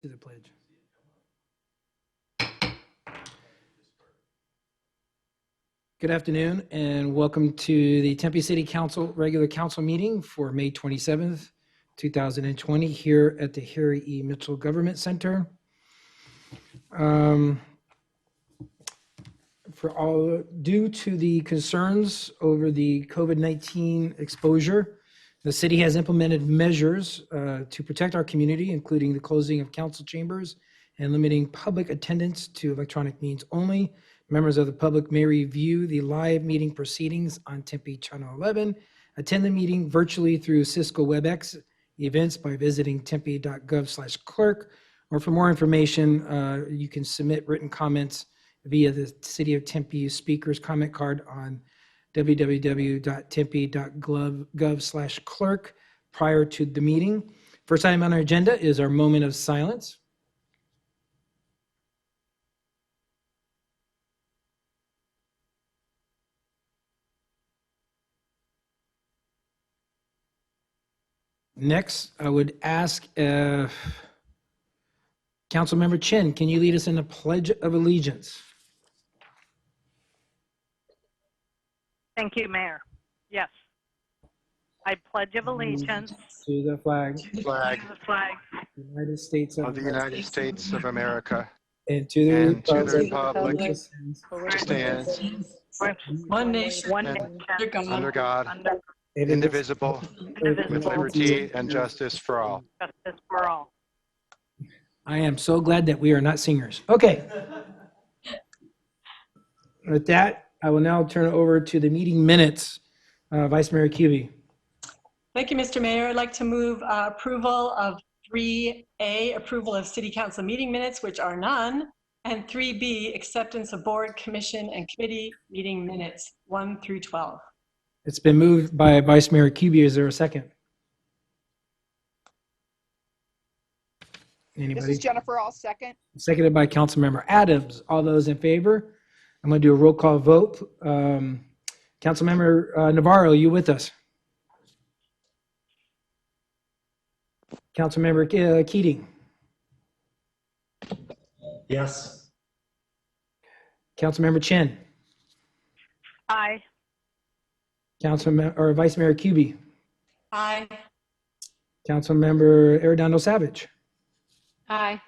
To the pledge. Good afternoon and welcome to the Tempe City Council regular council meeting for May 27th, 2020 here at the Harry E. Mitchell Government Center. Due to the concerns over the COVID-19 exposure, the city has implemented measures to protect our community, including the closing of council chambers and limiting public attendance to electronic means only. Members of the public may review the live meeting proceedings on Tempe Channel 11, attend the meeting virtually through Cisco WebEx events by visiting tempe.gov/clerk, or for more information, you can submit written comments via the City of Tempe speaker's comment card on www.tempe.gov/clerk prior to the meeting. First item on our agenda is our moment of silence. Next, I would ask Councilmember Chin, can you lead us in the Pledge of Allegiance? Thank you, Mayor. Yes. I pledge of allegiance To the flag to the flag of the United States of the United States of America and to the and to the republic republic which which stands with One nation, one and nation, under God, under indivisible, with indivisible, liberty and justice for all. justice for all. I am so glad that we are not singers. Okay. With that, I will now turn it over to the meeting minutes. Vice Mayor Cubey. Thank you, Mr. Mayor. I'd like to move approval of 3A, approval of city council meeting minutes, which are none, and 3B, acceptance of board, commission, and committee meeting minutes 1 through 12. It's been moved by Vice Mayor Cubey. Is there a second? This Anybody? is Jennifer, I'll second. Seconded by Councilmember Adams. All those in favor? I'm going to do a roll call vote. Councilmember Navarro, you with us? Councilmember Keating? Yes. Councilmember Chin? Aye. Vice Mayor Cubey? Aye. Councilmember Arredondo Savage? Aye.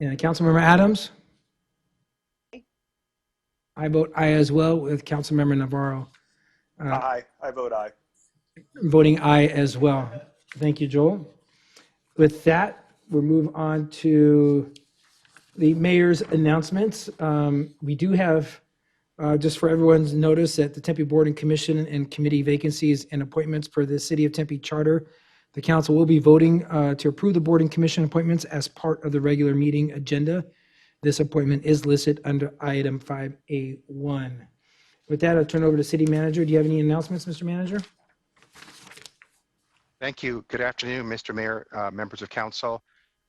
And Councilmember Adams? I vote aye as well, with Councilmember Navarro Aye, I vote aye. voting aye as well. Thank you, Joel. With that, we'll move on to the mayor's announcements. We do have, just for everyone's notice, that the Tempe Board and Commission and Committee vacancies and appointments per the City of Tempe Charter. The council will be voting to approve the Board and Commission appointments as part of the regular meeting agenda. This appointment is listed under item 5A1. With that, I'll turn over to City Manager. Do you have any announcements, Mr. Manager? Thank you. Good afternoon, Mr. Mayor, members of council.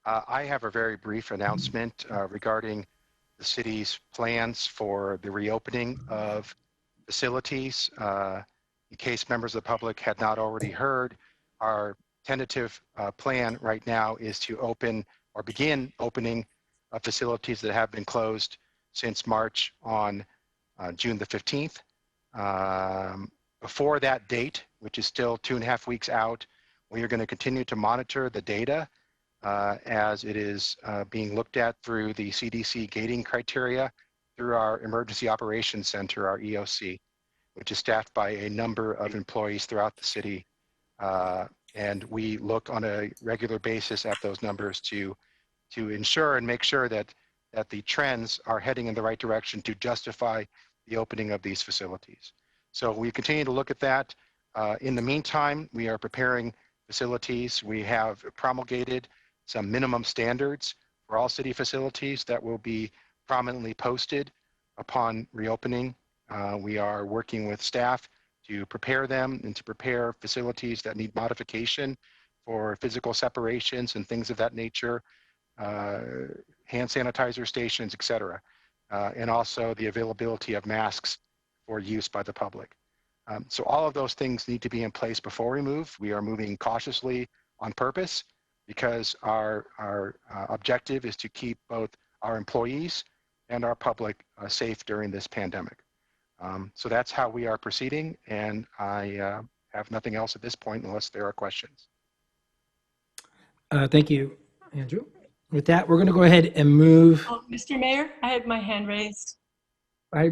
I have a very brief announcement regarding the city's plans for the reopening of facilities. In case members of the public had not already heard, our tentative plan right now is to open or begin opening facilities that have been closed since March on June the 15th. Before that date, which is still 2.5 weeks out, we are going to continue to monitor the data as it is being looked at through the CDC gating criteria through our Emergency Operations Center, our EOC, which is staffed by a number of employees throughout the city. And we look on a regular basis at those numbers to ensure and make sure that the trends are heading in the right direction to justify the opening of these facilities. So we continue to look at that. In the meantime, we are preparing facilities. We have promulgated some minimum standards for all city facilities that will be prominently posted upon reopening. We are working with staff to prepare them and to prepare facilities that need modification for physical separations and things of that nature, hand sanitizer stations, et cetera, and also the availability of masks for use by the public. So all of those things need to be in place before we move. We are moving cautiously on purpose because our objective is to keep both our employees and our public safe during this pandemic. So that's how we are proceeding, and I have nothing else at this point unless there are questions. Thank you, Andrew. With that, we're going to go ahead and move. Oh, Mr. Mayor, I had my hand raised. I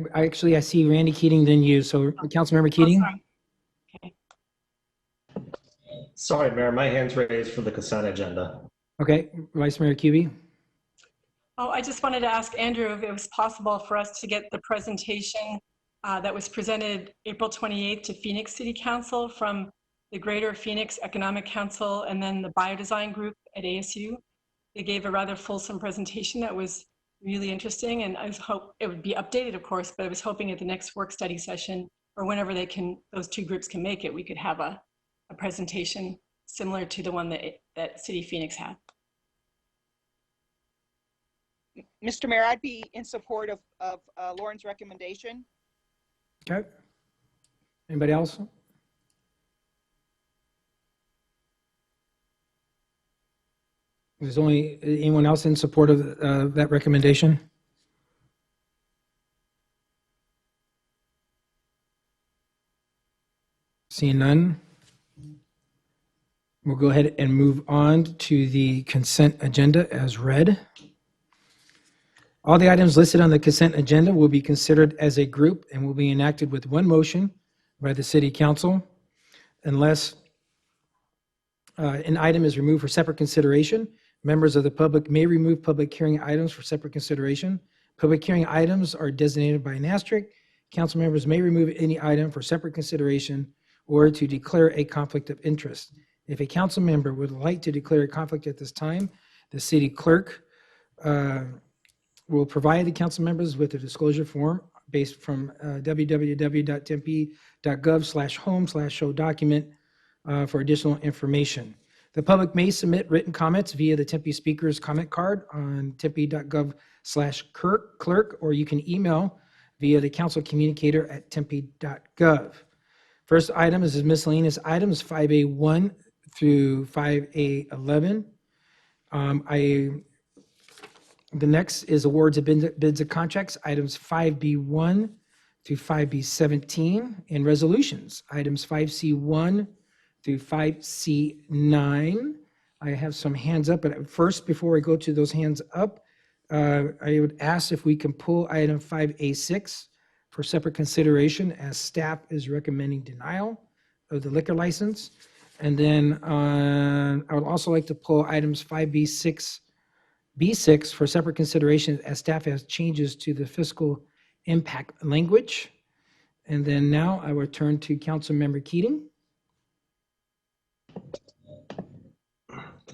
see Randy Keating, then you. So Councilmember Oh, Keating? sorry. Okay. Sorry, Mayor, my hand's raised for the consent agenda. Okay, Vice Mayor Kuby? Oh, I just wanted to ask Andrew if it was possible for us to get the presentation that was presented April 28th to Phoenix City Council from the Greater Phoenix Economic Council and then the Biodesign Group at ASU. They gave a rather fulsome presentation that was really interesting, and I hope it would be updated, of course, but I was hoping at the next work study session or whenever those two groups can make it, we could have a presentation similar to the one that City Phoenix had. Mr. Mayor, I'd be in support of Lauren's recommendation. Okay. Anybody else? Is only anyone else in support of that recommendation? Seeing none, we'll go ahead and move on to the consent agenda as read. All the items listed on the consent agenda will be considered as a group and will be enacted with one motion by the City Council unless an item is removed for separate consideration. Members of the public may remove public hearing items for separate consideration. Public hearing items are designated by an asterisk. Council members may remove any item for separate consideration or to declare a conflict of interest. If a council member would like to declare a conflict at this time, the city clerk will provide the council members with a disclosure form based from www.tempe.gov/home/show document for additional information. The public may submit written comments via the Tempe Speaker's comment card on tempe.gov/clerk, or you can email via the council communicator at tempe.gov. First item is miscellaneous items 5A1 through 5A11. The next is awards of bids and contracts, items 5B1 through 5B17, and resolutions, items 5C1 through 5C9. I have some hands up, but first, before I go to those hands up, I would ask if we can pull item 5A6 for separate consideration as staff is recommending denial of the liquor license. And then I would also like to pull items 5B6 for separate consideration as staff has changes to the fiscal impact language. And then now I will turn to Councilmember Keating.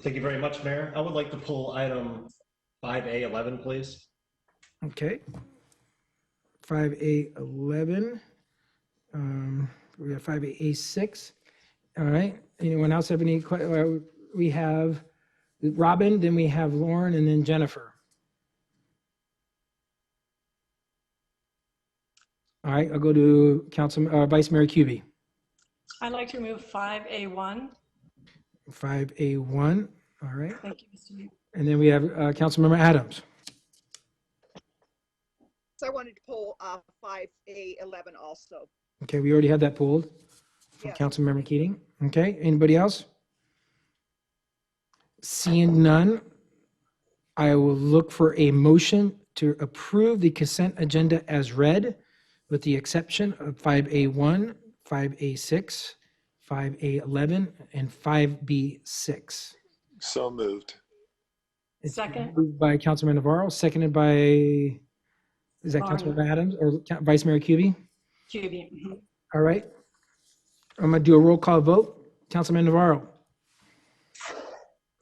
Thank you very much, Mayor. I would like to pull item 5A11, please. Okay. 5A11. We have 5A6. All right. Anyone else have any questions? We have Robin, then we have Lauren, and then Jennifer. All right. I'll go to Vice Mayor Kuby. I'd like to remove 5A1. 5A1. All right. Thank you, Mr. Mayor. And then we have Councilmember Adams. So I wanted to pull 5A11 also. Okay, we already had that pulled from Yeah. Councilmember Keating. Okay, anybody else? Seeing none, I will look for a motion to approve the consent agenda as read, with the exception of 5A1, 5A6, 5A11, and 5B6. So moved. It's Second. moved by Councilman Navarro, seconded by, is that Lauren. Councilmember Adams or Vice Mayor Kuby? QB. Mhm. All right. I'm going to do a roll call vote. Councilman Navarro,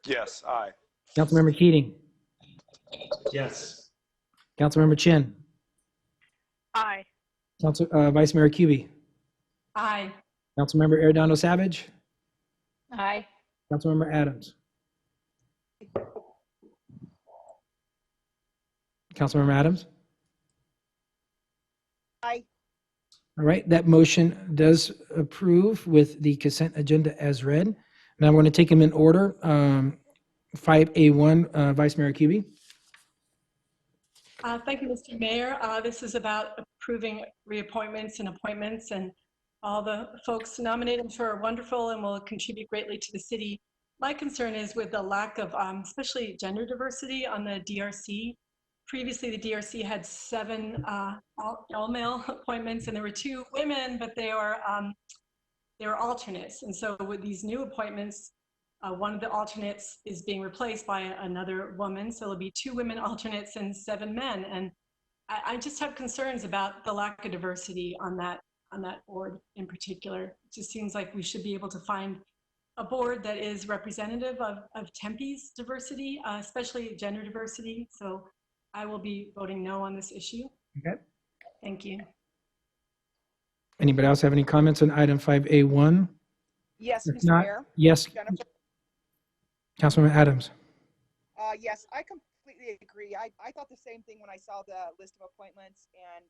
Yes, aye. Councilmember Keating, Yes. Councilmember Chin, Aye. Vice Mayor Kuby, Aye. Councilmember Arredondo Savage, Aye. Councilmember Adams. Councilmember Adams. Aye. All right, that motion does approve with the consent agenda as read. Now I'm going to take them in order. 5A1, Vice Mayor Kuby. Thank you, Mr. Mayor. This is about approving reappointments and appointments, and all the folks nominated, I'm sure, are wonderful and will contribute greatly to the city. My concern is with the lack of, especially gender diversity on the DRC. Previously, the DRC had 7 all-male appointments, and there were 2 women, but they were alternates. And so with these new appointments, one of the alternates is being replaced by another woman. So there'll be 2 women alternates and 7 men. And I just have concerns about the lack of diversity on that board in particular. It just seems like we should be able to find a board that is representative of Tempe's diversity, especially gender diversity. So I will be voting no on this issue. Okay. Thank you. Anybody else have any comments on item 5A1? Yes, If Mr. not, Mayor. yes, Jennifer. Councilman Adams. Yes, I completely agree. I thought the same thing when I saw the list of appointments, and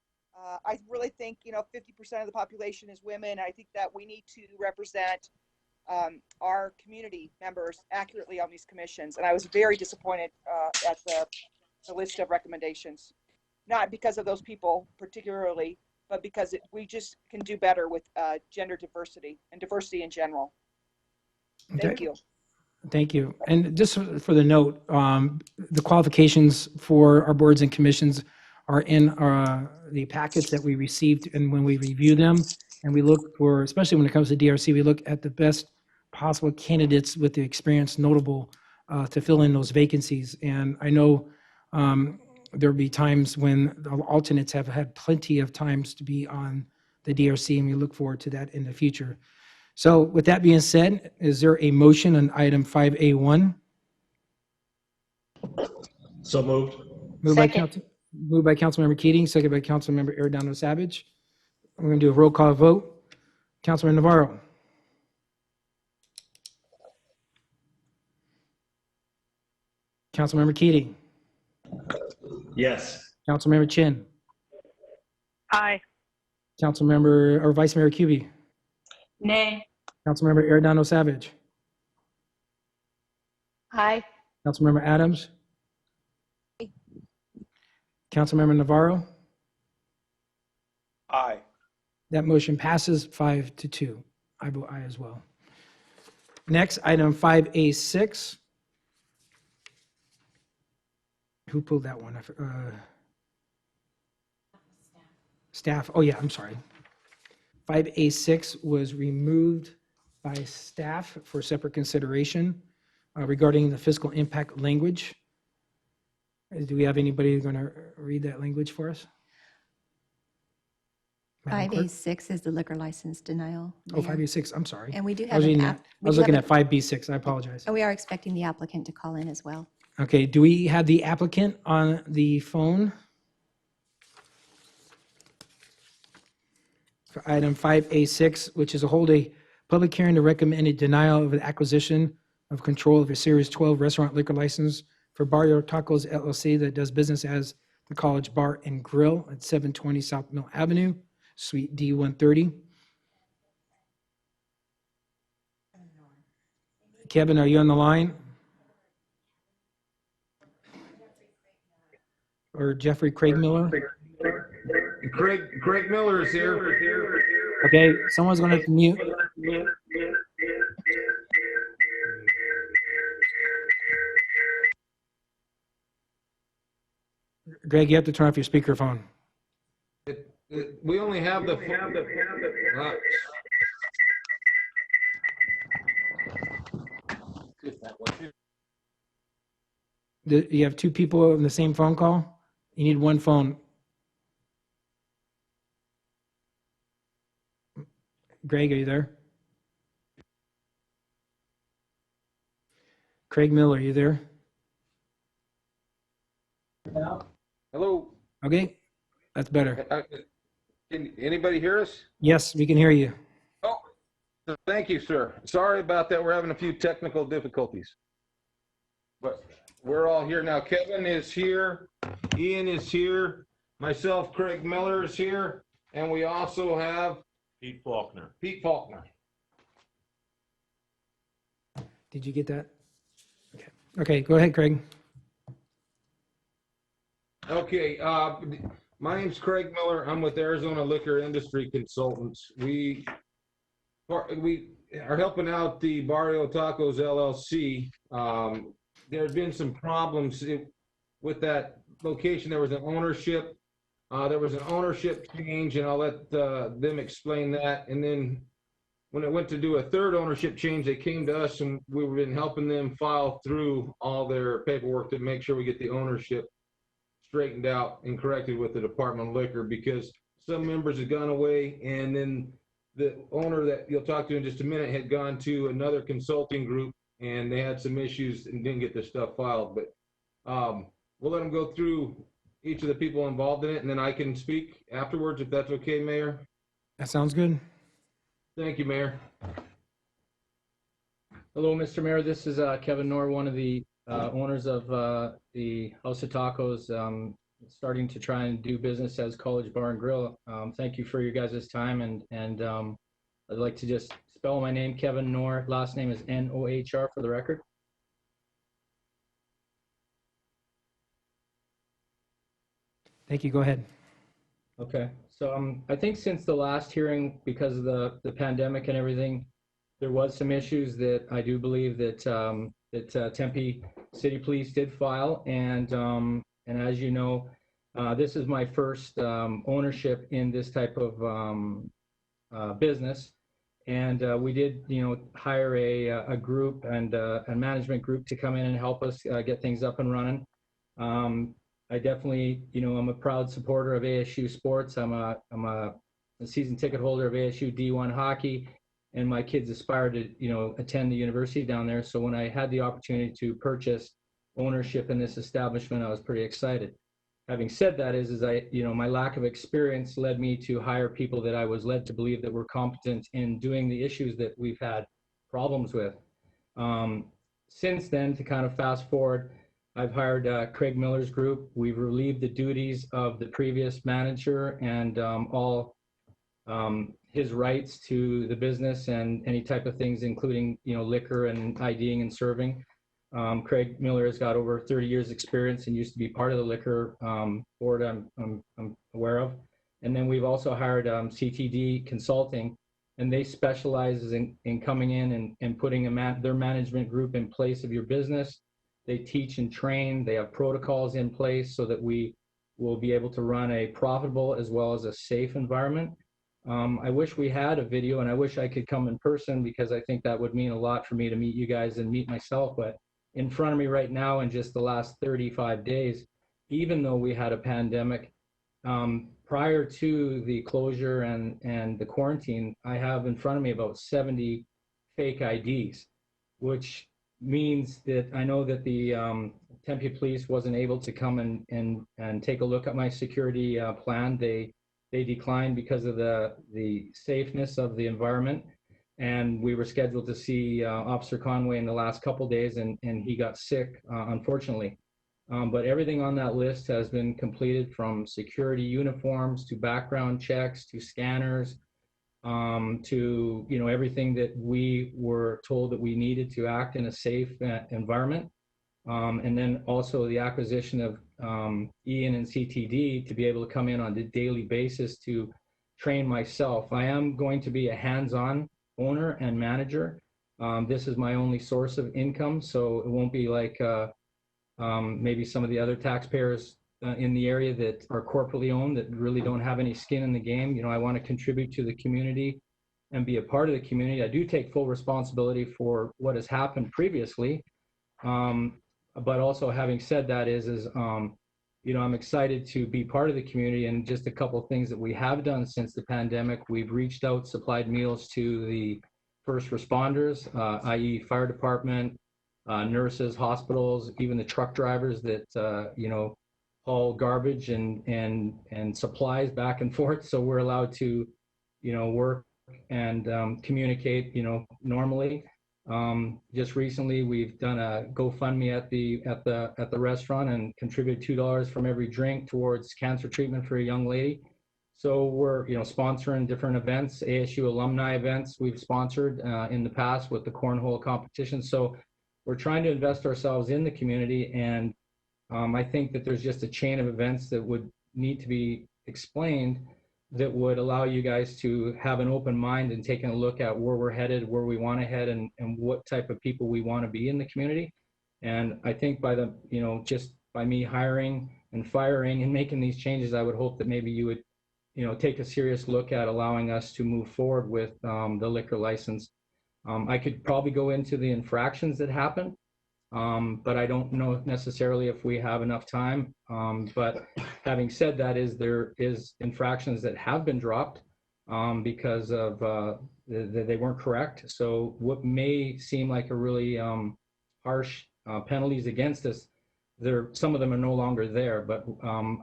I really think 50% of the population is women. I think that we need to represent our community members accurately on these commissions, and I was very disappointed at the list of recommendations. Not because of those people particularly, but because we just can do better with gender diversity and diversity in general. Thank Okay. you. Thank you. And just for the note, the qualifications for our boards and commissions are in the packets that we received. And when we review them and we look for, especially when it comes to DRC, we look at the best possible candidates with the experience notable to fill in those vacancies. And I know there'll be times when the alternates have had plenty of times to be on the DRC, and we look forward to that in the future. So with that being said, is there a motion on item 5A1? So moved. Moved by Second. Councilmember Keating, second by Councilmember Arredondo Savage. We're going to do a roll call vote. Councilman Navarro. Councilmember Keating. Yes. Councilmember Chin. Aye. Councilmember or Vice Mayor Kuby. Nay. Councilmember Arredondo Savage. Aye. Councilmember Adams. Councilmember Navarro. Aye. That motion passes 5-2. I vote aye as well. Next, item 5A6. Who pulled that one? Staff. Oh, yeah, I'm sorry. 5A6 was removed by staff for separate consideration regarding the fiscal impact language. Do we have anybody who's going to read that language for us? Madam Clerk? 5A6 is the liquor license denial. Oh, Mayor. 5A6, I'm sorry. And we do I have was an reading app. that. I was looking at 5B6, I apologize. And we are expecting the applicant to call in as well. Okay, do we have the applicant on the phone? For item 5A6, which is to hold a public hearing to recommend a denial of the acquisition of control of a Series 12 restaurant liquor license for Barrio Tacos LLC that does business as the College Bar and Grill at 720 South Mill Avenue, Suite D130. Kevin, are you on the line? Or Jeffrey Craig Miller? Craig Miller is here. Okay, someone's going to have to mute. Greg, you have to turn off your speakerphone. We only have the. You have 2 people on the same phone call? You need one phone. Greg, are you there? Craig Miller, are you there? Hello. Okay, that's better. Can anybody hear us? Yes, we can hear you. Oh, thank you, sir. Sorry about that. We're having a few technical difficulties. But we're all here now. Kevin is here. Ian is here. Myself, Craig Miller is here. And we also have Pete Faulkner. Pete Faulkner. Did you get that? Okay. Okay, go ahead, Craig. Okay, my name's Craig Miller. I'm with Arizona Liquor Industry Consultants. We are helping out the Barrio Tacos LLC. There's been some problems with that location. There was an ownership change, and I'll let them explain that. And then when it went to do a third ownership change, they came to us, and we've been helping them file through all their paperwork to make sure we get the ownership straightened out and corrected with the Department of Liquor, because some members had gone away, and then the owner that you'll talk to in just a minute had gone to another consulting group, and they had some issues and didn't get their stuff filed. But we'll let them go through each of the people involved in it, and then I can speak afterwards, if that's okay, Mayor. That sounds good. Thank you, Mayor. Hello, Mr. Mayor. This is Kevin Knorr, one of the owners of the House of Tacos, starting to try and do business as College Bar and Grill. Thank you for your guys' time, and I'd like to just spell my name, Kevin Knorr. Last name is N-O-H-R for the record. Thank you. Go ahead. Okay, so I think since the last hearing, because of the pandemic and everything, there was some issues that I do believe that Tempe City Police did file, and as you know, this is my first ownership in this type of business, and we did, hire a group and a management group to come in and help us get things up and running. I definitely, I'm a proud supporter of ASU sports. I'm a season ticket holder of ASU D1 hockey, and my kids aspire to, attend the university down there. So when I had the opportunity to purchase ownership in this establishment, I was pretty excited. Having said that, my lack of experience led me to hire people that I was led to believe that were competent in doing the issues that we've had problems with. Since then, to kind of fast forward, I've hired Craig Miller's group. We've relieved the duties of the previous manager and all his rights to the business and any type of things, including liquor and IDing and serving. Craig Miller has got over 30 years experience and used to be part of the liquor board I'm aware of. And then we've also hired CTD Consulting, and they specialize in coming in and putting their management group in place of your business. They teach and train. They have protocols in place so that we will be able to run a profitable as well as a safe environment. I wish we had a video, and I wish I could come in person, because I think that would mean a lot for me to meet you guys and meet myself. But in front of me right now, in just the last 35 days, even though we had a pandemic, prior to the closure and the quarantine, I have in front of me about 70 fake IDs, which means that I know that the Tempe Police wasn't able to come and take a look at my security plan. They declined because of the safeness of the environment, and we were scheduled to see Officer Conway in the last couple days, and he got sick, unfortunately. But everything on that list has been completed, from security uniforms to background checks to scanners, to everything that we were told that we needed to act in a safe environment, and then also the acquisition of Ian and CTD to be able to come in on a daily basis to train myself. I am going to be a hands-on owner and manager. This is my only source of income, so it won't be like maybe some of the other taxpayers in the area that are corporately owned that really don't have any skin in the game. I want to contribute to the community and be a part of the community. I do take full responsibility for what has happened previously. But also, having said that, I'm excited to be part of the community. And just a couple of things that we have done since the pandemic: we've reached out, supplied meals to the first responders, i.e. fire department, nurses, hospitals, even the truck drivers that, haul garbage and supplies back and forth. So we're allowed to, work and communicate, normally. Just recently, we've done a GoFundMe at the restaurant and contributed $2 from every drink towards cancer treatment for a young lady. So we're, sponsoring different events, ASU alumni events we've sponsored in the past with the cornhole competition. So we're trying to invest ourselves in the community, and I think that there's just a chain of events that would need to be explained that would allow you guys to have an open mind and taking a look at where we're headed, where we want to head, and what type of people we want to be in the community. And I think by the, just by me hiring and firing and making these changes, I would hope that maybe you would, take a serious look at allowing us to move forward with the liquor license. I could probably go into the infractions that happen, but I don't know necessarily if we have enough time. But having said that, there is infractions that have been dropped because of they weren't correct. So what may seem like a really harsh penalties against us, some of them are no longer there. But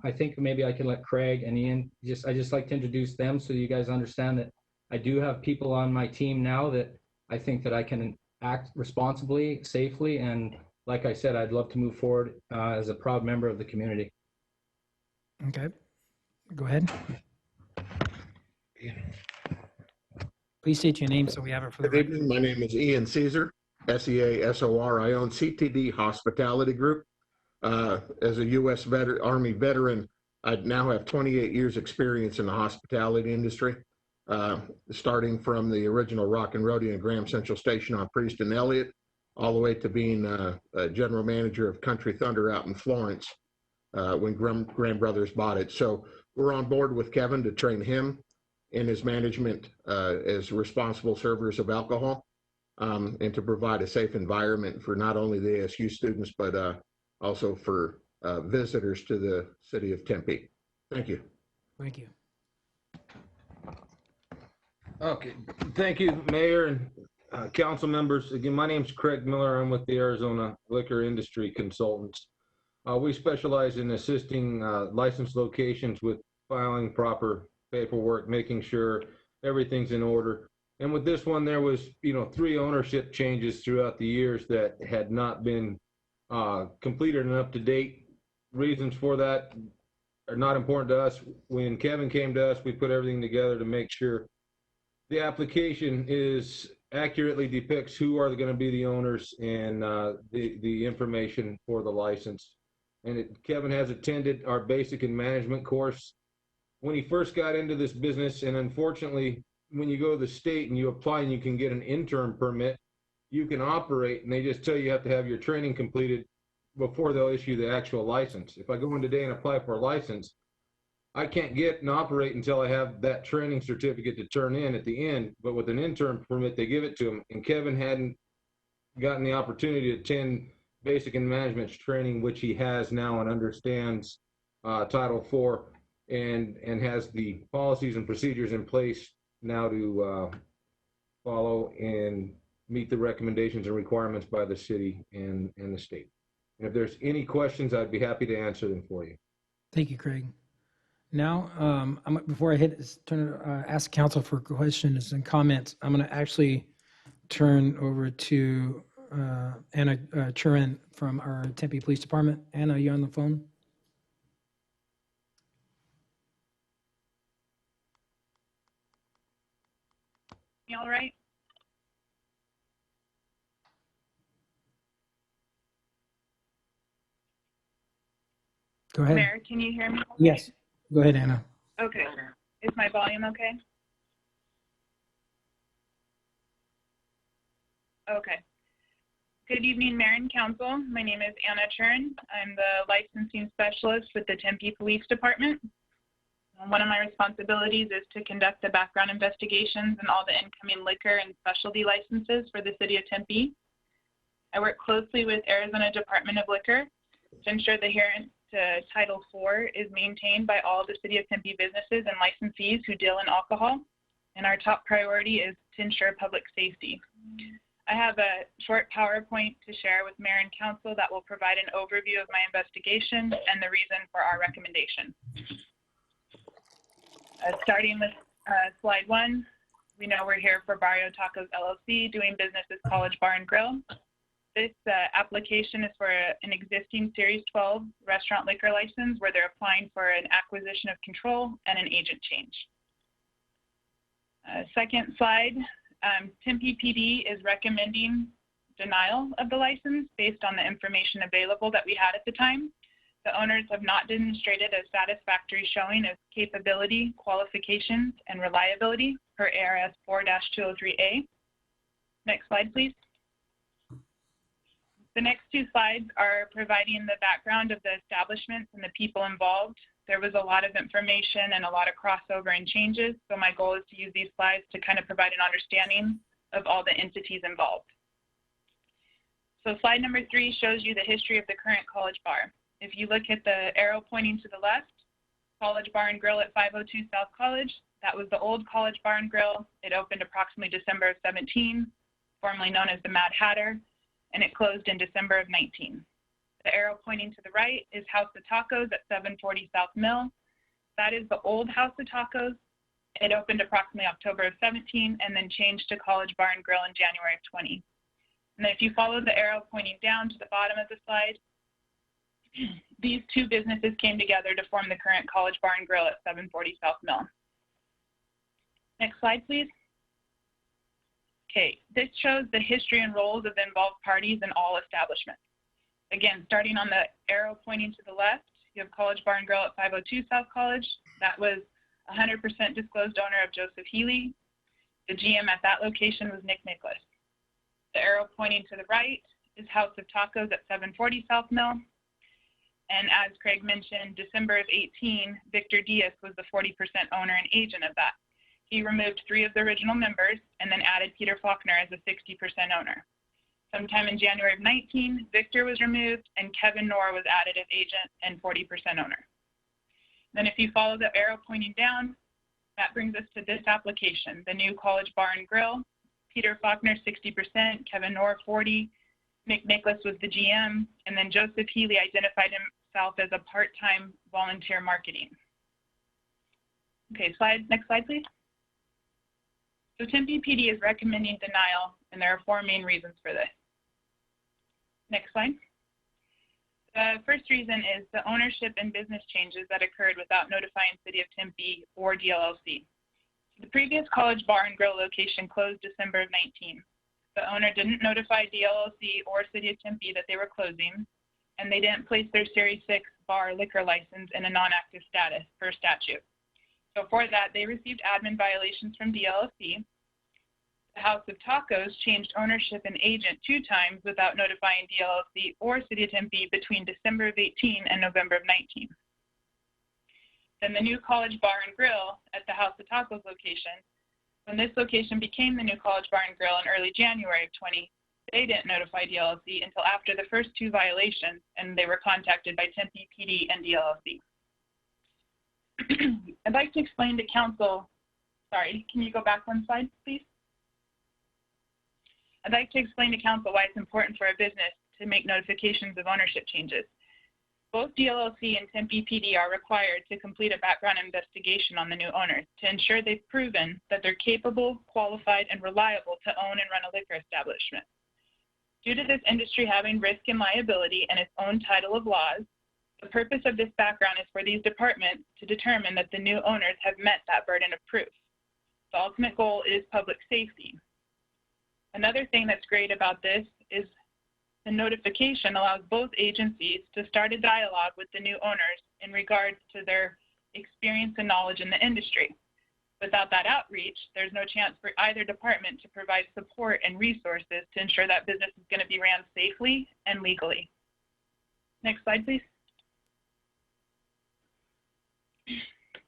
I think maybe I can let Craig and Ian I just like to introduce them so you guys understand that I do have people on my team now that I think that I can act responsibly, safely, and like I said, I'd love to move forward as a proud member of the community. Okay, go ahead. Please state your name so we have it for the Good record. evening. My name is Ian Caesar, SEASOR. I own CTD Hospitality Group. As a U.S. Army veteran, I now have 28 years experience in the hospitality industry, starting from the original Rock and Rodeo in Graham Central Station on Priest and Elliott, all the way to being a general manager of Country Thunder out in Florence when Graham Brothers bought it. So we're on board with Kevin to train him in his management as responsible servers of alcohol and to provide a safe environment for not only the ASU students, but also for visitors to the city of Tempe. Thank you. Thank you. Okay, thank you, Mayor and council members. Again, my name's Craig Miller. I'm with the Arizona Liquor Industry Consultants. We specialize in assisting licensed locations with filing proper paperwork, making sure everything's in order. And with this one, there was, 3 ownership changes throughout the years that had not been completed and up to date. Reasons for that are not important to us. When Kevin came to us, we put everything together to make sure the application accurately depicts who are going to be the owners and the information for the license. And Kevin has attended our basic and management course when he first got into this business. And unfortunately, when you go to the state and you apply and you can get an interim permit, you can operate, and they just tell you have to have your training completed before they'll issue the actual license. If I go in today and apply for a license, I can't get and operate until I have that training certificate to turn in at the end. But with an interim permit, they give it to him. And Kevin hadn't gotten the opportunity to attend basic and management training, which he has now and understands Title IV and has the policies and procedures in place now to follow and meet the recommendations and requirements by the city and the state. And if there's any questions, I'd be happy to answer them for you. Thank you, Craig. Now, before I ask council for questions and comments, I'm going to actually turn over to Anna Churin from our Tempe Police Department. Anna, are you on the phone? You all right? Go ahead. Mayor, can you hear me? Yes. Go ahead, Anna. Okay. Is my volume okay? Okay. Good evening, Mayor and Council. My name is Anna Churn. I'm the licensing specialist with the Tempe Police Department. One of my responsibilities is to conduct the background investigations and all the incoming liquor and specialty licenses for the city of Tempe. I work closely with Arizona Department of Liquor to ensure the adherence to Title IV is maintained by all the city of Tempe businesses and licensees who deal in alcohol. And our top priority is to ensure public safety. I have a short PowerPoint to share with Mayor and Council that will provide an overview of my investigation and the reason for our recommendation. Starting with slide 1, we know we're here for Barrio Tacos LLC, doing business as College Bar and Grill. This application is for an existing Series 12 restaurant liquor license where they're applying for an acquisition of control and an agent change. Second slide, Tempe PD is recommending denial of the license based on the information available that we had at the time. The owners have not demonstrated a satisfactory showing of capability, qualifications, and reliability per ARS 4-203A. Next slide, please. The next two slides are providing the background of the establishments and the people involved. There was a lot of information and a lot of crossover and changes, so my goal is to use these slides to kind of provide an understanding of all the entities involved. So slide number 3 shows you the history of the current College Bar. If you look at the arrow pointing to the left, College Bar and Grill at 502 South College, that was the old College Bar and Grill. It opened approximately December of 17, formerly known as the Mad Hatter, and it closed in December of 19. The arrow pointing to the right is House of Tacos at 740 South Mill. That is the old House of Tacos. It opened approximately October of 17 and then changed to College Bar and Grill in January of 20. And then if you follow the arrow pointing down to the bottom of the slide, these two businesses came together to form the current College Bar and Grill at 740 South Mill. Next slide, please. Okay, this shows the history and roles of the involved parties in all establishments. Again, starting on the arrow pointing to the left, you have College Bar and Grill at 502 South College. That was 100% disclosed owner of Joseph Healy. The GM at that location was Nick Nicholas. The arrow pointing to the right is House of Tacos at 740 South Mill. And as Craig mentioned, December of 18, Victor Diaz was the 40% owner and agent of that. He removed 3 of the original members and then added Peter Faulkner as a 60% owner. Sometime in January of 19, Victor was removed and Kevin Knorr was added as agent and 40% owner. Then if you follow the arrow pointing down, that brings us to this application, the new College Bar and Grill. Peter Faulkner, 60%, Kevin Knorr, 40%, Nick Nicholas was the GM, and then Joseph Healy identified himself as a part-time volunteer marketing. Okay, next slide, please. So Tempe PD is recommending denial, and there are 4 main reasons for this. Next slide. The first reason is the ownership and business changes that occurred without notifying City of Tempe or DLLC. The previous College Bar and Grill location closed December of 19. The owner didn't notify DLLC or City of Tempe that they were closing, and they didn't place their Series 6 bar liquor license in a non-active status per statute. So for that, they received admin violations from DLLC. The House of Tacos changed ownership and agent 2 times without notifying DLLC or City of Tempe between December of 18 and November of 19. Then the new College Bar and Grill at the House of Tacos location, when this location became the new College Bar and Grill in early January of 20, they didn't notify DLLC until after the first 2 violations, and they were contacted by Tempe PD and DLLC. I'd like to explain to council, sorry, can you go back 1 slide, please? I'd like to explain to council why it's important for a business to make notifications of ownership changes. Both DLLC and Tempe PD are required to complete a background investigation on the new owners to ensure they've proven that they're capable, qualified, and reliable to own and run a liquor establishment. Due to this industry having risk and liability and its own title of laws, the purpose of this background is for these departments to determine that the new owners have met that burden of proof. The ultimate goal is public safety. Another thing that's great about this is the notification allows both agencies to start a dialogue with the new owners in regards to their experience and knowledge in the industry. Without that outreach, there's no chance for either department to provide support and resources to ensure that business is going to be ran safely and legally. Next slide, please.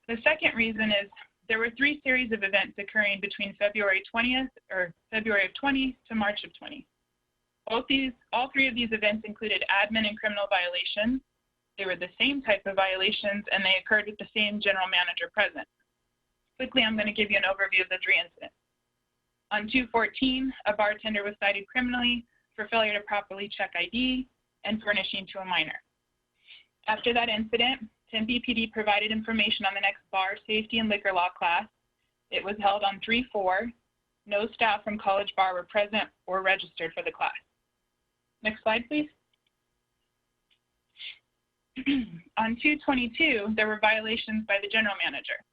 The second reason is there were 3 series of events occurring between February 20th or February of 20 to March of 20. All 3 of these events included admin and criminal violations. They were the same type of violations, and they occurred with the same general manager present. Quickly, I'm going to give you an overview of the 3 incidents. On 2/14, a bartender was cited criminally for failure to properly check ID and furnishing to a minor. After that incident, Tempe PD provided information on the next bar safety and liquor law class. It was held on 3/4. No staff from College Bar were present or registered for the class. Next slide, please. On 2/22, there were violations by the general manager.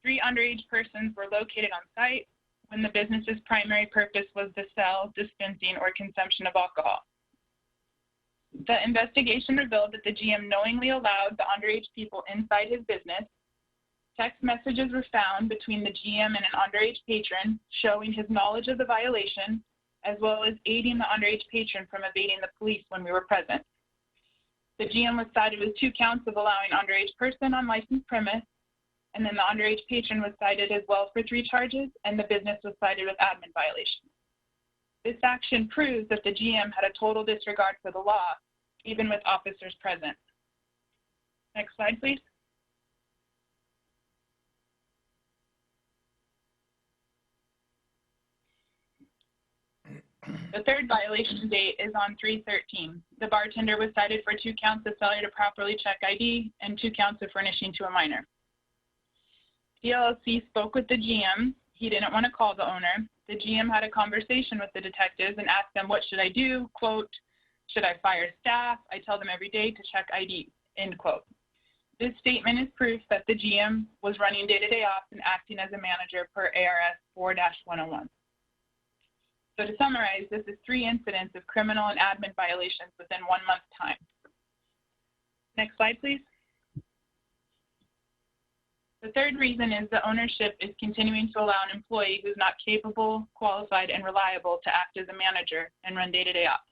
3 underage persons were located on site. when the business's primary purpose was the sale, dispensing, or consumption of alcohol. The investigation revealed that the GM knowingly allowed the underage people inside his business. Text messages were found between the GM and an underage patron showing his knowledge of the violation, as well as aiding the underage patron from evading the police when we were present. The GM was cited with 2 counts of allowing underage person on licensed premise, and then the underage patron was cited as well for 3 charges, and the business was cited with admin violations. This action proves that the GM had a total disregard for the law, even with officers present. Next slide, please. The third violation date is on 3/13. The bartender was cited for 2 counts of failure to properly check ID and 2 counts of furnishing to a minor. DLLC spoke with the GM. He didn't want to call the owner. The GM had a conversation with the detectives and asked them, what should I do? Quote, should I fire staff? I tell them every day to check ID, end quote. This statement is proof that the GM was running day-to-day ops and acting as a manager per ARS 4-101. So to summarize, this is 3 incidents of criminal and admin violations within 1 month's time. Next slide, please. The third reason is the ownership is continuing to allow an employee who's not capable, qualified, and reliable to act as a manager and run day-to-day ops.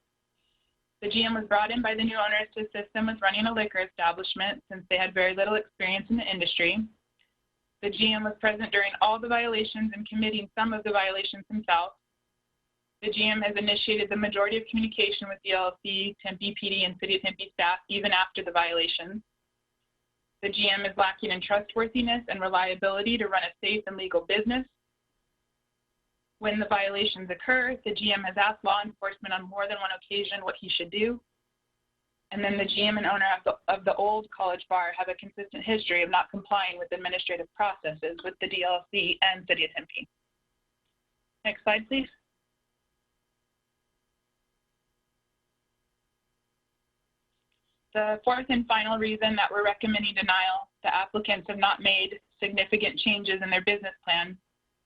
The GM was brought in by the new owners to assist them with running a liquor establishment since they had very little experience in the industry. The GM was present during all the violations and committing some of the violations himself. The GM has initiated the majority of communication with DLLC, Tempe PD, and City of Tempe staff even after the violations. The GM is lacking in trustworthiness and reliability to run a safe and legal business. When the violations occur, the GM has asked law enforcement on more than one occasion what he should do. And then the GM and owner of the old College Bar have a consistent history of not complying with administrative processes with the DLLC and City of Tempe. Next slide, please. The fourth and final reason that we're recommending denial, the applicants have not made significant changes in their business plan,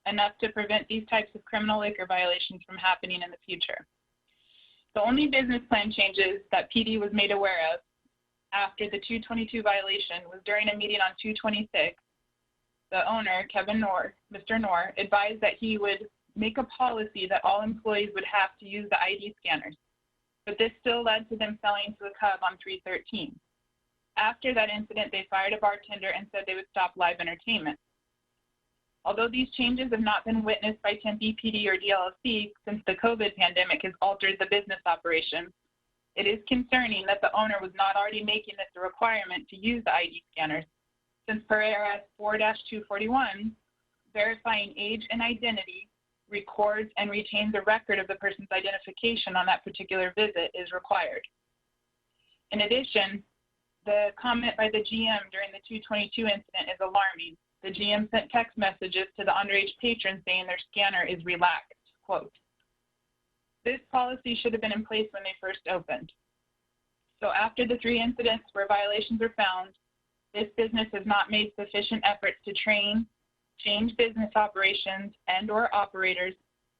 enough to prevent these types of criminal liquor violations from happening in the future. The only business plan changes that PD was made aware of after the 222 violation was during a meeting on 226. The owner, Kevin Knorr, Mr. Knorr, advised that he would make a policy that all employees would have to use the ID scanners. But this still led to them selling to a Cub on 3/13. After that incident, they fired a bartender and said they would stop live entertainment. Although these changes have not been witnessed by Tempe PD or DLLC since the COVID pandemic has altered the business operation, it is concerning that the owner was not already making this a requirement to use the ID scanners, since per ARS 4-241, verifying age and identity records and retains a record of the person's identification on that particular visit is required. In addition, the comment by the GM during the 222 incident is alarming. The GM sent text messages to the underage patrons saying their scanner is relaxed, quote. This policy should have been in place when they first opened. So after the 3 incidents where violations were found, this business has not made sufficient efforts to train, change business operations and/or operators,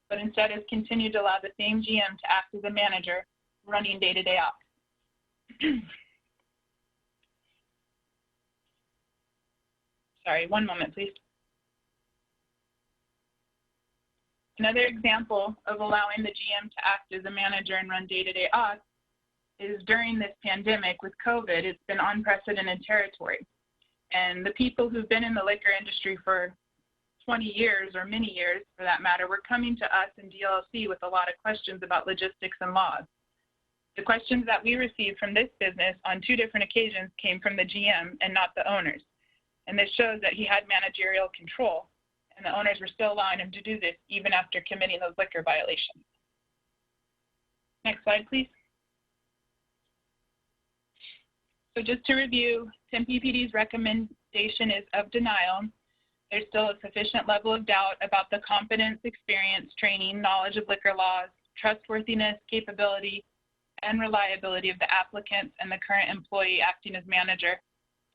but instead has continued to allow the same GM to act as a manager running day-to-day ops. Sorry, one moment, please. Another example of allowing the GM to act as a manager and run day-to-day ops is during this pandemic with COVID. It's been unprecedented territory. And the people who've been in the liquor industry for 20 years or many years for that matter were coming to us in DLLC with a lot of questions about logistics and laws. The questions that we received from this business on 2 different occasions came from the GM and not the owners. And this shows that he had managerial control, and the owners were still allowing him to do this even after committing those liquor violations. Next slide, please. So just to review, Tempe PD's recommendation is of denial. There's still a sufficient level of doubt about the competence, experience, training, knowledge of liquor laws, trustworthiness, capability, and reliability of the applicants and the current employee acting as manager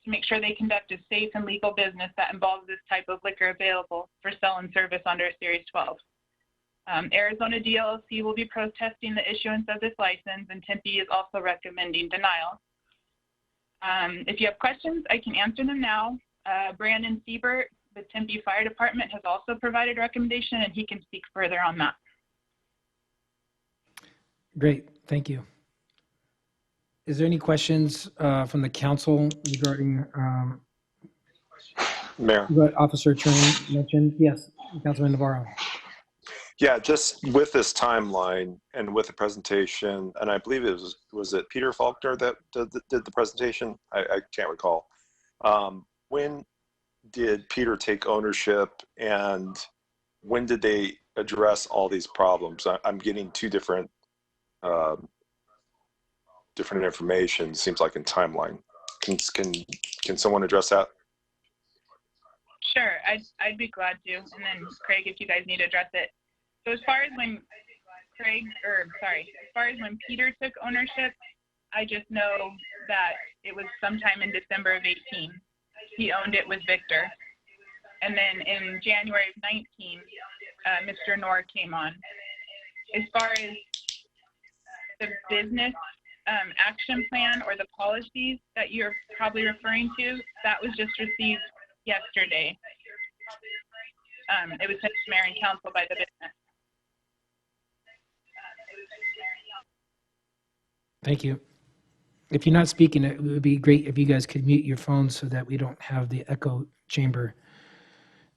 to make sure they conduct a safe and legal business that involves this type of liquor available for sale and service under Series 12. Arizona DLC will be protesting the issuance of this license, and Tempe is also recommending denial. If you have questions, I can answer them now. Brandon Siebert, the Tempe Fire Department, has also provided recommendation, and he can speak further on that. Great, thank you. Is there any questions from the council regarding Mayor. what Officer Attorney mentioned? Yes, Councilman Navarro. Yeah, just with this timeline and with the presentation, and I believe it was it Peter Faulkner that did the presentation? I can't recall. When did Peter take ownership, and when did they address all these problems? I'm getting two different information. Seems like in timeline. Can someone address that? Sure, I'd be glad to. And then Craig, if you guys need to address it. So as far as when Peter took ownership, I just know that it was sometime in December of 18. He owned it with Victor. And then in January of 19, Mr. Knorr came on. As far as the business action plan or the policies that you're probably referring to, that was just received yesterday. It was sent to mayor and council by the business. Thank you. If you're not speaking, it would be great if you guys could mute your phones so that we don't have the echo chamber.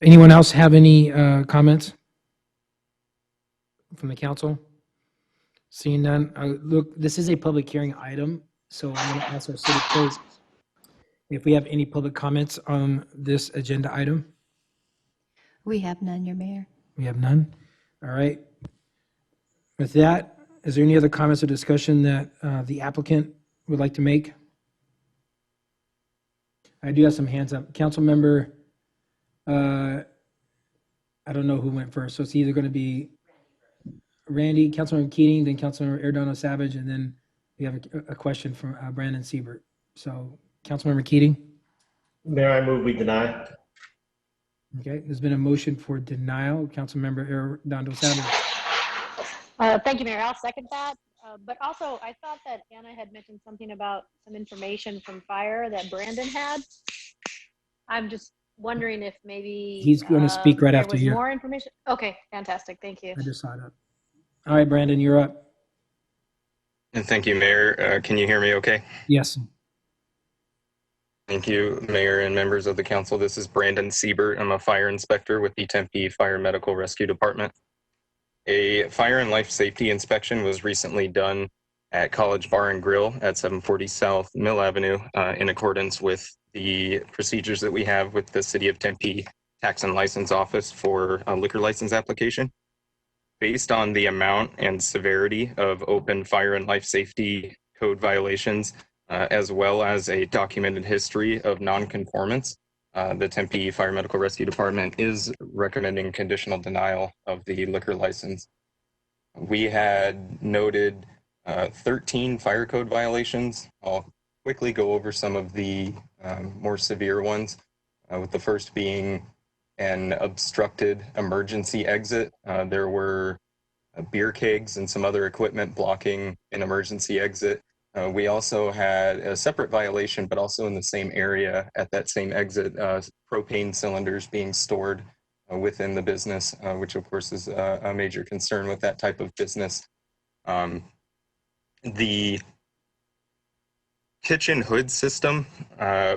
Anyone else have any comments from the council? Seeing none, look, this is a public hearing item, so I'm going to ask our city clerk if we have any public comments on this agenda item. We have none, Your Mayor. We have none. All right. With that, is there any other comments or discussion that the applicant would like to make? I do have some hands up. Council member, I don't know who went first, so it's either going to be Randy, Councilmember Keating, then Councilmember Erdonio Savage, and then we have a question from Brandon Siebert. So, Councilmember Keating. Mayor, I move we deny. Okay, there's been a motion for denial. Councilmember Erdonio Savage. Thank you, Mayor. I'll second that. But also, I thought that Anna had mentioned something about some information from fire that Brandon had. I'm just wondering if maybe He's going to speak right after you. More information. Okay, fantastic. Thank you. I just saw it up. All right, Brandon, you're up. And thank you, Mayor. Can you hear me okay? Yes. Thank you, Mayor and members of the council. This is Brandon Siebert. I'm a fire inspector with the Tempe Fire Medical Rescue Department. A fire and life safety inspection was recently done at College Bar and Grill at 740 South Mill Avenue in accordance with the procedures that we have with the City of Tempe Tax and License Office for a liquor license application. Based on the amount and severity of open fire and life safety code violations, as well as a documented history of non-conformance, the Tempe Fire Medical Rescue Department is recommending conditional denial of the liquor license. We had noted 13 fire code violations. I'll quickly go over some of the more severe ones, with the first being an obstructed emergency exit. There were beer kegs and some other equipment blocking an emergency exit. We also had a separate violation, but also in the same area at that same exit, propane cylinders being stored within the business, which of course is a major concern with that type of business. The kitchen hood system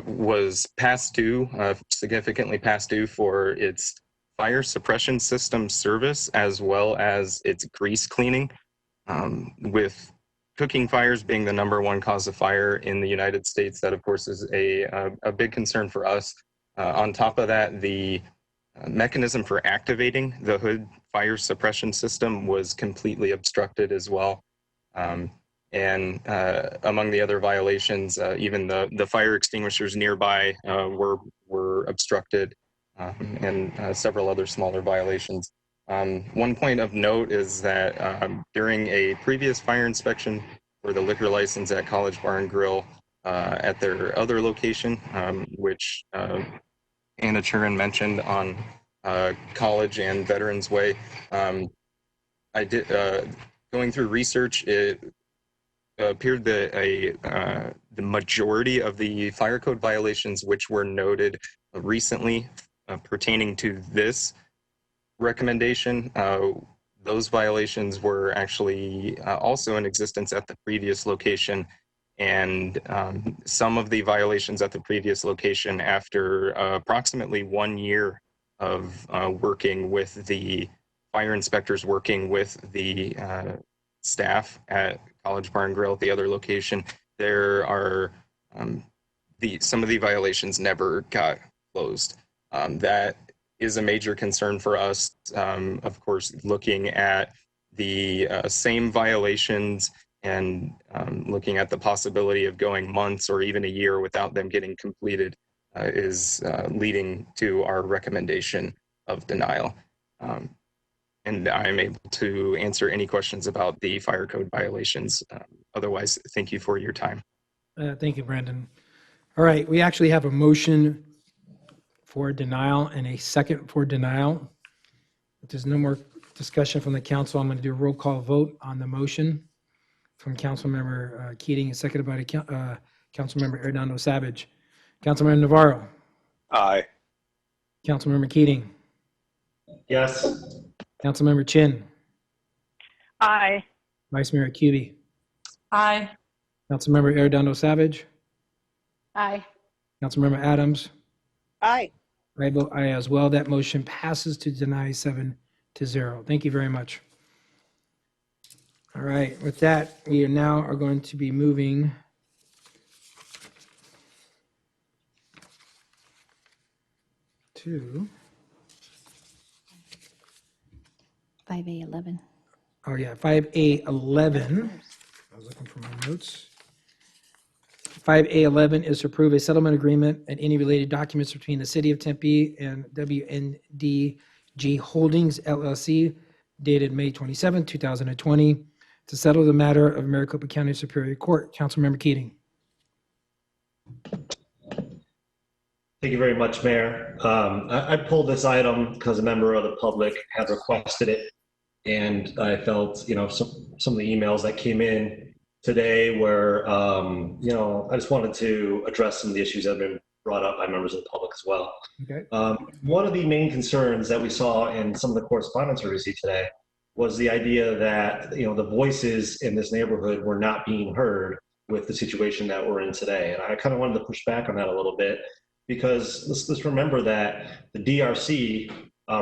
was past due, significantly past due for its fire suppression system service, as well as its grease cleaning, with cooking fires being the #1 cause of fire in the United States. That, of course, is a big concern for us. On top of that, the mechanism for activating the hood fire suppression system was completely obstructed as well. And among the other violations, even the fire extinguishers nearby were obstructed, and several other smaller violations. One point of note is that during a previous fire inspection for the liquor license at College Bar and Grill, at their other location, which Anna Churin mentioned on College and Veterans Way. I did going through research. It appeared that the majority of the fire code violations which were noted recently pertaining to this recommendation, those violations were actually also in existence at the previous location. And some of the violations at the previous location, after approximately 1 year of working with the fire inspectors, working with the staff at College Bar and Grill at the other location, there are some of the violations never got closed. That is a major concern for us. Of course, looking at the same violations and looking at the possibility of going months or even a year without them getting completed is leading to our recommendation of denial. And I'm able to answer any questions about the fire code violations. Otherwise, thank you for your time. Thank you, Brandon. All right, we actually have a motion for denial and a second for denial. If there's no more discussion from the council, I'm going to do a roll call vote on the motion from Councilmember Keating and seconded by Councilmember Arredondo Savage. Councilmember Navarro. Aye. Councilmember Keating. Yes. Councilmember Chin. Aye. Vice Mayor Cubey. Aye. Councilmember Arredondo Savage. Aye. Councilmember Adams. Aye. I vote aye as well. That motion passes to deny 7-0. Thank you very much. All right, with that, we are going to be moving to 5A11. Oh yeah, 5A11. I was looking for my notes. 5A11 is to approve a settlement agreement and any related documents between the City of Tempe and WNDG Holdings LLC dated May 27, 2020 to settle the matter of Maricopa County Superior Court. Councilmember Keating. Thank you very much, Mayor. I pulled this item because a member of the public had requested it. And I felt, some of the emails that came in today were, I just wanted to address some of the issues that have been brought up by members of the public as well. Okay. One of the main concerns that we saw in some of the correspondence we received today was the idea that, the voices in this neighborhood were not being heard with the situation that we're in today. And I kind of wanted to push back on that a little bit because let's remember that the DRC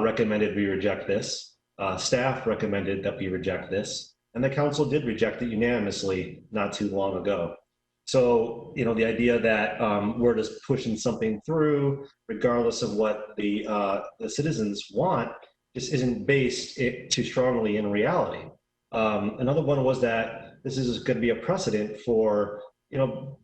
recommended we reject this. Staff recommended that we reject this, and the council did reject it unanimously not too long ago. So, the idea that we're just pushing something through, regardless of what the citizens want, just isn't based too strongly in reality. Another one was that this is going to be a precedent for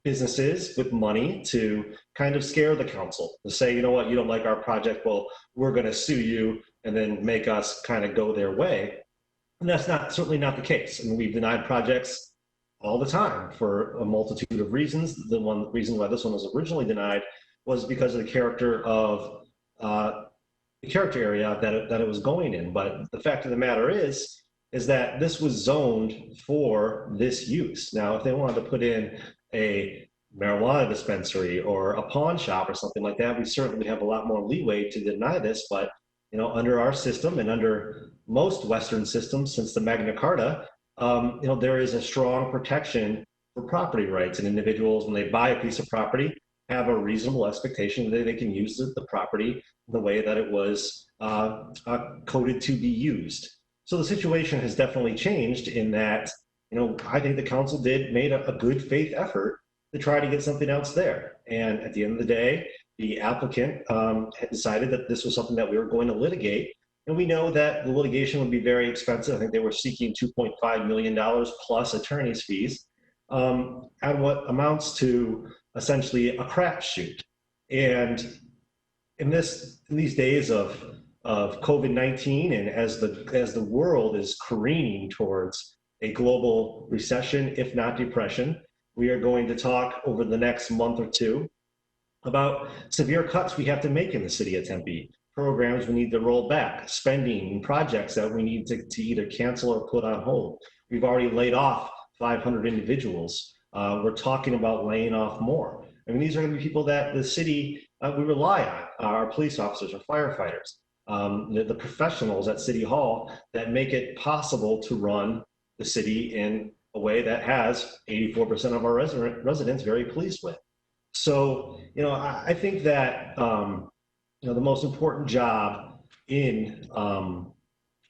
businesses with money to kind of scare the council to say, you know what, you don't like our project, well, we're going to sue you, and then make us kind of go their way. And that's certainly not the case. I mean, we've denied projects all the time for a multitude of reasons. The one reason why this one was originally denied was because of the character of the character area that it was going in. But the fact of the matter is that this was zoned for this use. Now, if they wanted to put in a marijuana dispensary or a pawn shop or something like that, we certainly have a lot more leeway to deny this. But under our system and under most Western systems since the Magna Carta, there is a strong protection for property rights, and individuals, when they buy a piece of property, have a reasonable expectation that they can use the property the way that it was coded to be used. So the situation has definitely changed in that, I think the council made a good faith effort to try to get something else there. And at the end of the day, the applicant had decided that this was something that we were going to litigate. And we know that the litigation would be very expensive. I think they were seeking $2.5 million plus attorney's fees at what amounts to essentially a crapshoot. And in these days of COVID-19, and as the world is careening towards a global recession, if not depression, we are going to talk over the next month or two about severe cuts we have to make in the city of Tempe, programs we need to roll back, spending and projects that we need to either cancel or put on hold. We've already laid off 500 individuals. We're talking about laying off more. I mean, these are going to be people that the city, we rely on, our police officers, our firefighters, the professionals at City Hall that make it possible to run the city in a way that has 84% of our residents very pleased with. So, I think that, the most important job in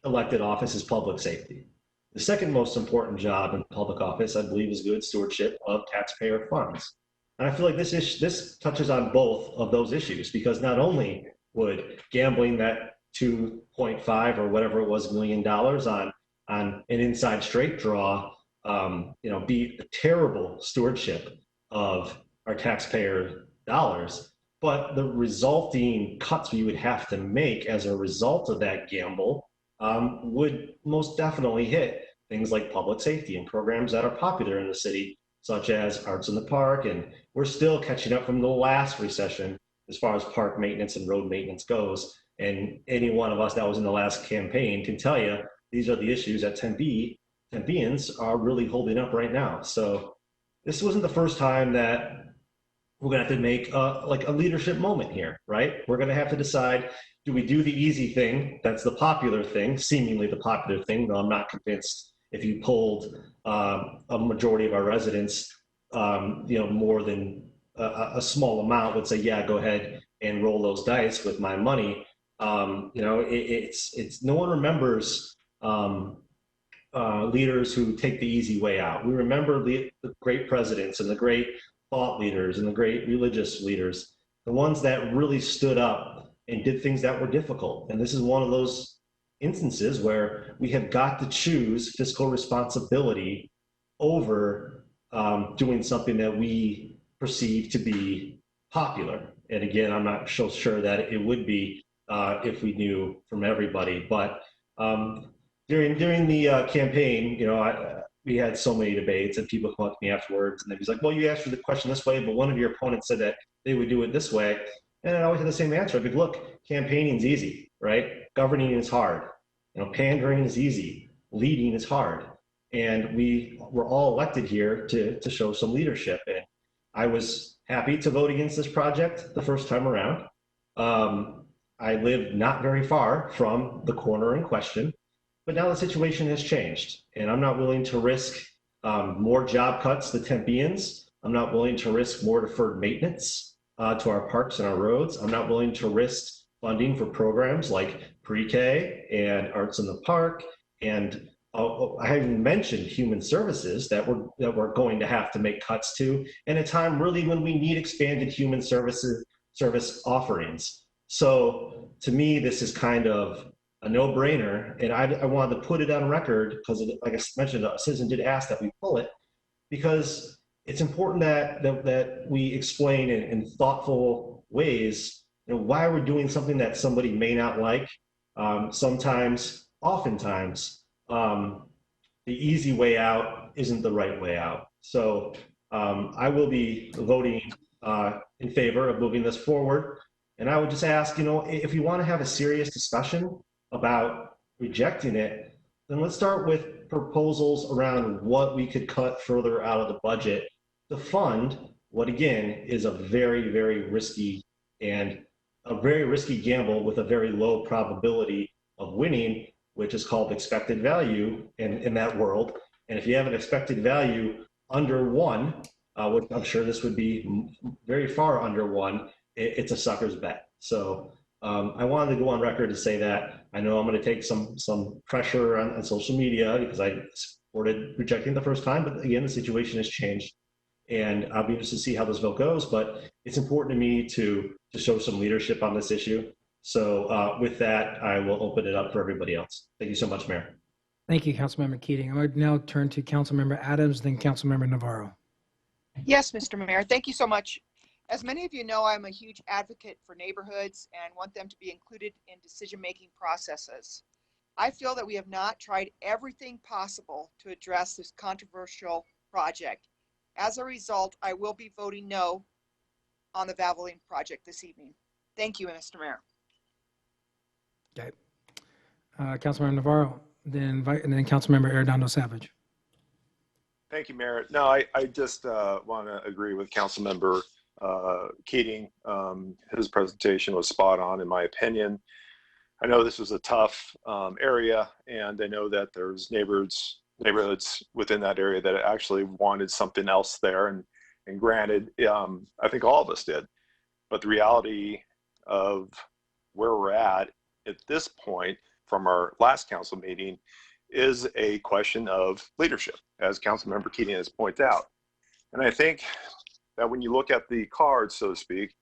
elected office is public safety. The second most important job in public office, I believe, is good stewardship of taxpayer funds. And I feel like this touches on both of those issues, because not only would gambling that 2.5 or whatever it was $1 million on an inside straight draw, be a terrible stewardship of our taxpayer dollars, but the resulting cuts we would have to make as a result of that gamble would most definitely hit things like public safety and programs that are popular in the city, such as Arts in the Park. And we're still catching up from the last recession as far as park maintenance and road maintenance goes. And any one of us that was in the last campaign can tell you these are the issues that Tempeans are really holding up right now. So this wasn't the first time that we're going to have to make a leadership moment here, right? We're going to have to decide, do we do the easy thing? That's the popular thing, seemingly the popular thing, though I'm not convinced if you polled a majority of our residents, more than a small amount would say, yeah, go ahead and roll those dice with my money. It's no one remembers leaders who take the easy way out. We remember the great presidents and the great thought leaders and the great religious leaders, the ones that really stood up and did things that were difficult. And this is one of those instances where we have got to choose fiscal responsibility over doing something that we perceive to be popular. And again, I'm not so sure that it would be if we knew from everybody. But during the campaign, we had so many debates, and people come up to me afterwards and they'd be like, well, you answered the question this way, but one of your opponents said that they would do it this way. And I always had the same answer. I'd be like, look, campaigning is easy, right? Governing is hard. Pandering is easy. Leading is hard. And we were all elected here to show some leadership. And I was happy to vote against this project the first time around. I lived not very far from the corner in question, but now the situation has changed. And I'm not willing to risk more job cuts to Tempeans. I'm not willing to risk more deferred maintenance to our parks and our roads. I'm not willing to risk funding for programs like pre-K and Arts in the Park. And I haven't mentioned human services that we're going to have to make cuts to in a time really when we need expanded human service offerings. So to me, this is kind of a no-brainer. And I wanted to put it on record because, like I mentioned, a citizen did ask that we pull it, because it's important that we explain in thoughtful ways why we're doing something that somebody may not like. Oftentimes, the easy way out isn't the right way out. So I will be voting in favor of moving this forward. And I would just ask, if you want to have a serious discussion about rejecting it, then let's start with proposals around what we could cut further out of the budget to fund what, again, is a very, very risky gamble with a very low probability of winning, which is called expected value in that world. And if you have an expected value under 1, which I'm sure this would be very far under 1, it's a sucker's bet. So I wanted to go on record to say that. I know I'm going to take some pressure on social media because I supported rejecting the first time, but again, the situation has changed. And I'll be interested to see how this vote goes, but it's important to me to show some leadership on this issue. So with that, I will open it up for everybody else. Thank you so much, Mayor. Thank you, Councilmember Keating. I'm going to now turn to Councilmember Adams, then Councilmember Navarro. Yes, Mr. Mayor, thank you so much. As many of you know, I'm a huge advocate for neighborhoods and want them to be included in decision-making processes. I feel that we have not tried everything possible to address this controversial project. As a result, I will be voting no on the Valvoline project this evening. Thank you, Mr. Mayor. Okay. Councilmember Navarro, and then Councilmember Arredondo Savage. Thank you, Mayor. No, I just want to agree with Councilmember Keating. His presentation was spot on, in my opinion. I know this was a tough area, and I know that there's neighborhoods within that area that actually wanted something else there. And granted, I think all of us did. But the reality of where we're at this point from our last council meeting is a question of leadership, as Councilmember Keating has pointed out. And I think that when you look at the cards, so to speak,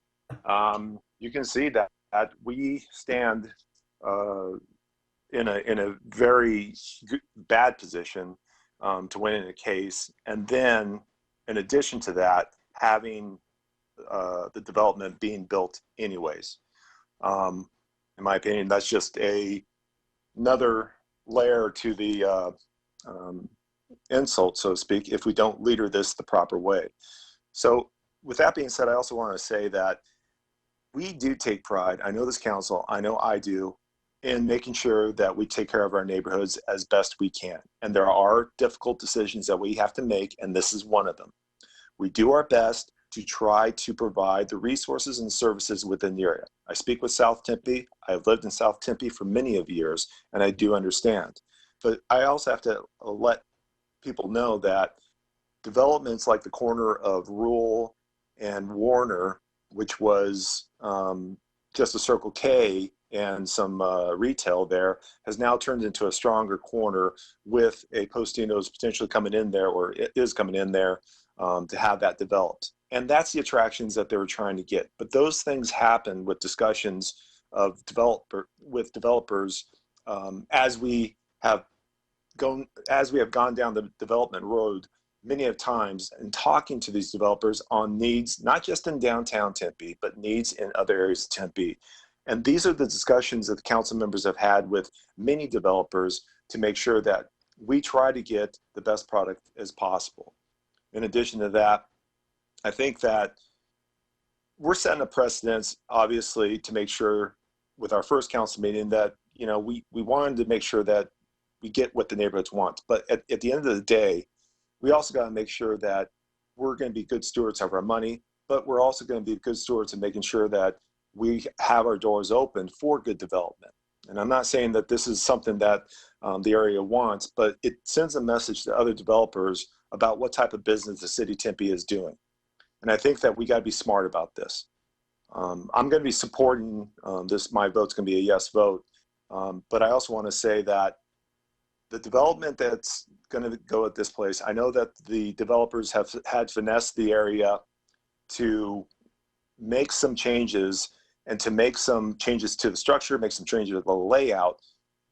you can see that we stand in a very bad position to win in a case, and then in addition to that, having the development being built anyways. In my opinion, that's just another layer to the insult, so to speak, if we don't leader this the proper way. So with that being said, I also want to say that we do take pride, I know this council, I know I do, in making sure that we take care of our neighborhoods as best we can. And there are difficult decisions that we have to make, and this is one of them. We do our best to try to provide the resources and services within the area. I speak with South Tempe. I've lived in South Tempe for many of years, and I do understand. But I also have to let people know that developments like the corner of Rule and Warner, which was just a Circle K and some retail there, has now turned into a stronger corner with a Postino's potentially coming in there, or it is coming in there, to have that developed. And that's the attractions that they were trying to get. But those things happen with discussions of developers as we have gone down the development road many of times, and talking to these developers on needs, not just in downtown Tempe, but needs in other areas of Tempe. And these are the discussions that the council members have had with many developers to make sure that we try to get the best product as possible. In addition to that, I think that we're setting a precedence, obviously, to make sure with our first council meeting that, you know, we wanted to make sure that we get what the neighborhoods want. But at the end of the day, we also got to make sure that we're going to be good stewards of our money, but we're also going to be good stewards in making sure that we have our doors open for good development. And I'm not saying that this is something that the area wants, but it sends a message to other developers about what type of business the city of Tempe is doing. And I think that we got to be smart about this. I'm going to be supporting this. My vote's going to be a yes vote. But I also want to say that the development that's going to go at this place, I know that the developers have had finessed the area to make some changes and to make some changes to the structure, make some changes to the layout.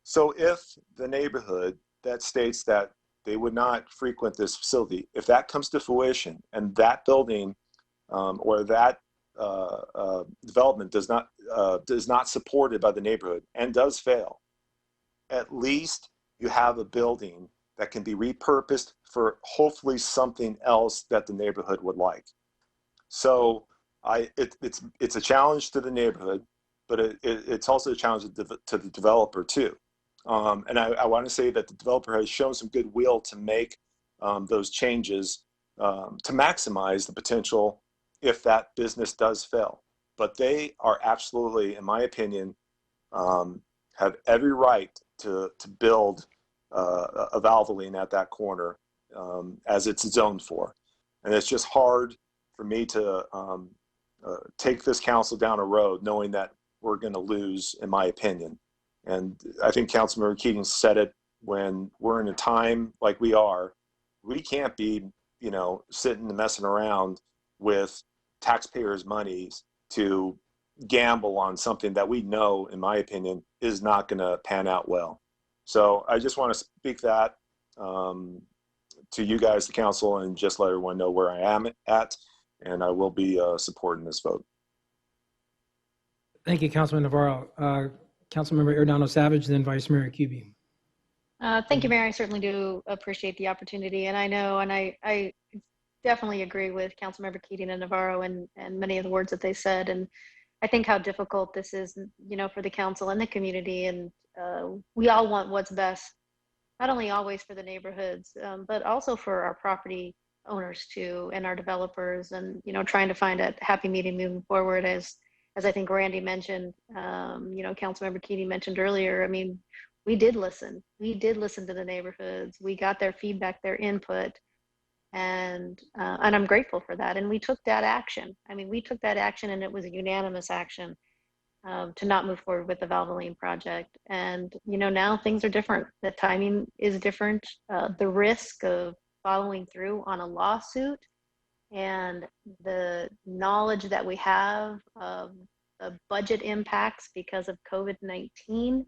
So if the neighborhood that states that they would not frequent this facility, if that comes to fruition and that building or that development is not supported by the neighborhood and does fail, at least you have a building that can be repurposed for hopefully something else that the neighborhood would like. So it's a challenge to the neighborhood, but it's also a challenge to the developer too. And I want to say that the developer has shown some goodwill to make those changes to maximize the potential if that business does fail. But they are absolutely, in my opinion, have every right to build a Valvoline at that corner as it's zoned for. And it's just hard for me to take this council down a road knowing that we're going to lose, in my opinion. And I think Councilmember Keating said it, when we're in a time like we are, we can't be, you know, sitting and messing around with taxpayers' monies to gamble on something that we know, in my opinion, is not going to pan out well. So I just want to speak that to you guys, the council, and just let everyone know where I am at, and I will be supporting this vote. Thank you, Councilman Navarro. Councilmember Arredondo Savage, then Vice Mayor Kuby. Thank you, Mayor. I certainly do appreciate the opportunity. And I know, and I definitely agree with Councilmember Keating and Navarro and many of the words that they said. And I think how difficult this is, you know, for the council and the community. And we all want what's best, not only always for the neighborhoods, but also for our property owners too, and our developers, and, you know, trying to find a happy medium moving forward. As I think Randy mentioned, you know, Councilmember Keating mentioned earlier, I mean, we did listen. We did listen to the neighborhoods. We got their feedback, their input, and I'm grateful for that. And we took that action. I mean, we took that action, and it was a unanimous action to not move forward with the Valvoline project. And, you know, now things are different. The timing is different. The risk of following through on a lawsuit and the knowledge that we have of the budget impacts because of COVID-19, you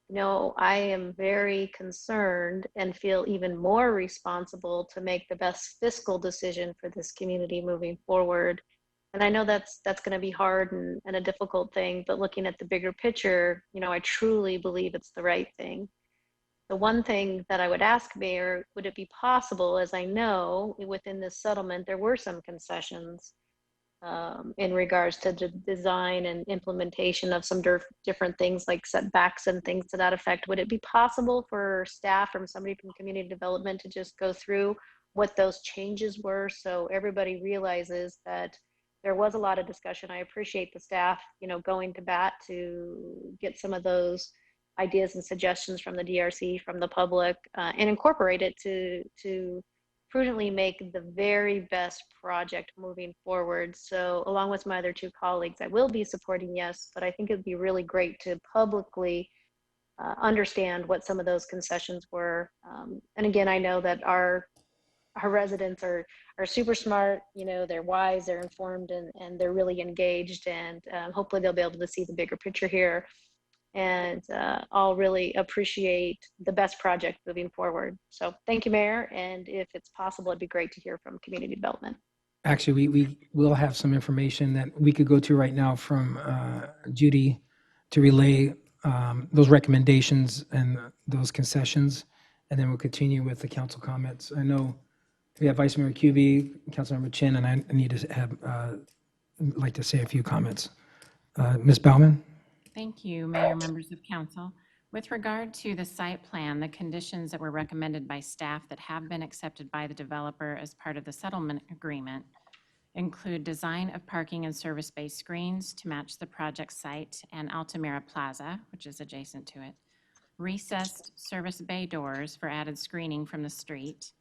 know, I am very concerned and feel even more responsible to make the best fiscal decision for this community moving forward. And I know that's going to be hard and a difficult thing, but looking at the bigger picture, you know, I truly believe it's the right thing. The one thing that I would ask, Mayor, would it be possible, as I know within this settlement, there were some concessions in regards to the design and implementation of some different things like setbacks and things to that effect. Would it be possible for staff or somebody from community development to just go through what those changes were so everybody realizes that there was a lot of discussion? I appreciate the staff, you know, going to bat to get some of those ideas and suggestions from the DRC, from the public, and incorporate it to prudently make the very best project moving forward. So along with my other two colleagues, I will be supporting yes, but I think it'd be really great to publicly understand what some of those concessions were. And again, I know that our residents are super smart, you know, they're wise, they're informed, and they're really engaged, and hopefully they'll be able to see the bigger picture here. And I'll really appreciate the best project moving forward. So thank you, Mayor. And if it's possible, it'd be great to hear from community development. Actually, we will have some information that we could go to right now from Judy to relay those recommendations and those concessions, and then we'll continue with the council comments. I know we have Vice Mayor Cubey, Councilmember Chin, and I need to have like to say a few comments. Ms. Baumann? Thank you, Mayor, members of council. With regard to the site plan, the conditions that were recommended by staff that have been accepted by the developer as part of the settlement agreement include design of parking and service-based screens to match the project site and Altamira Plaza, which is adjacent to it, recessed service bay doors for added screening from the street,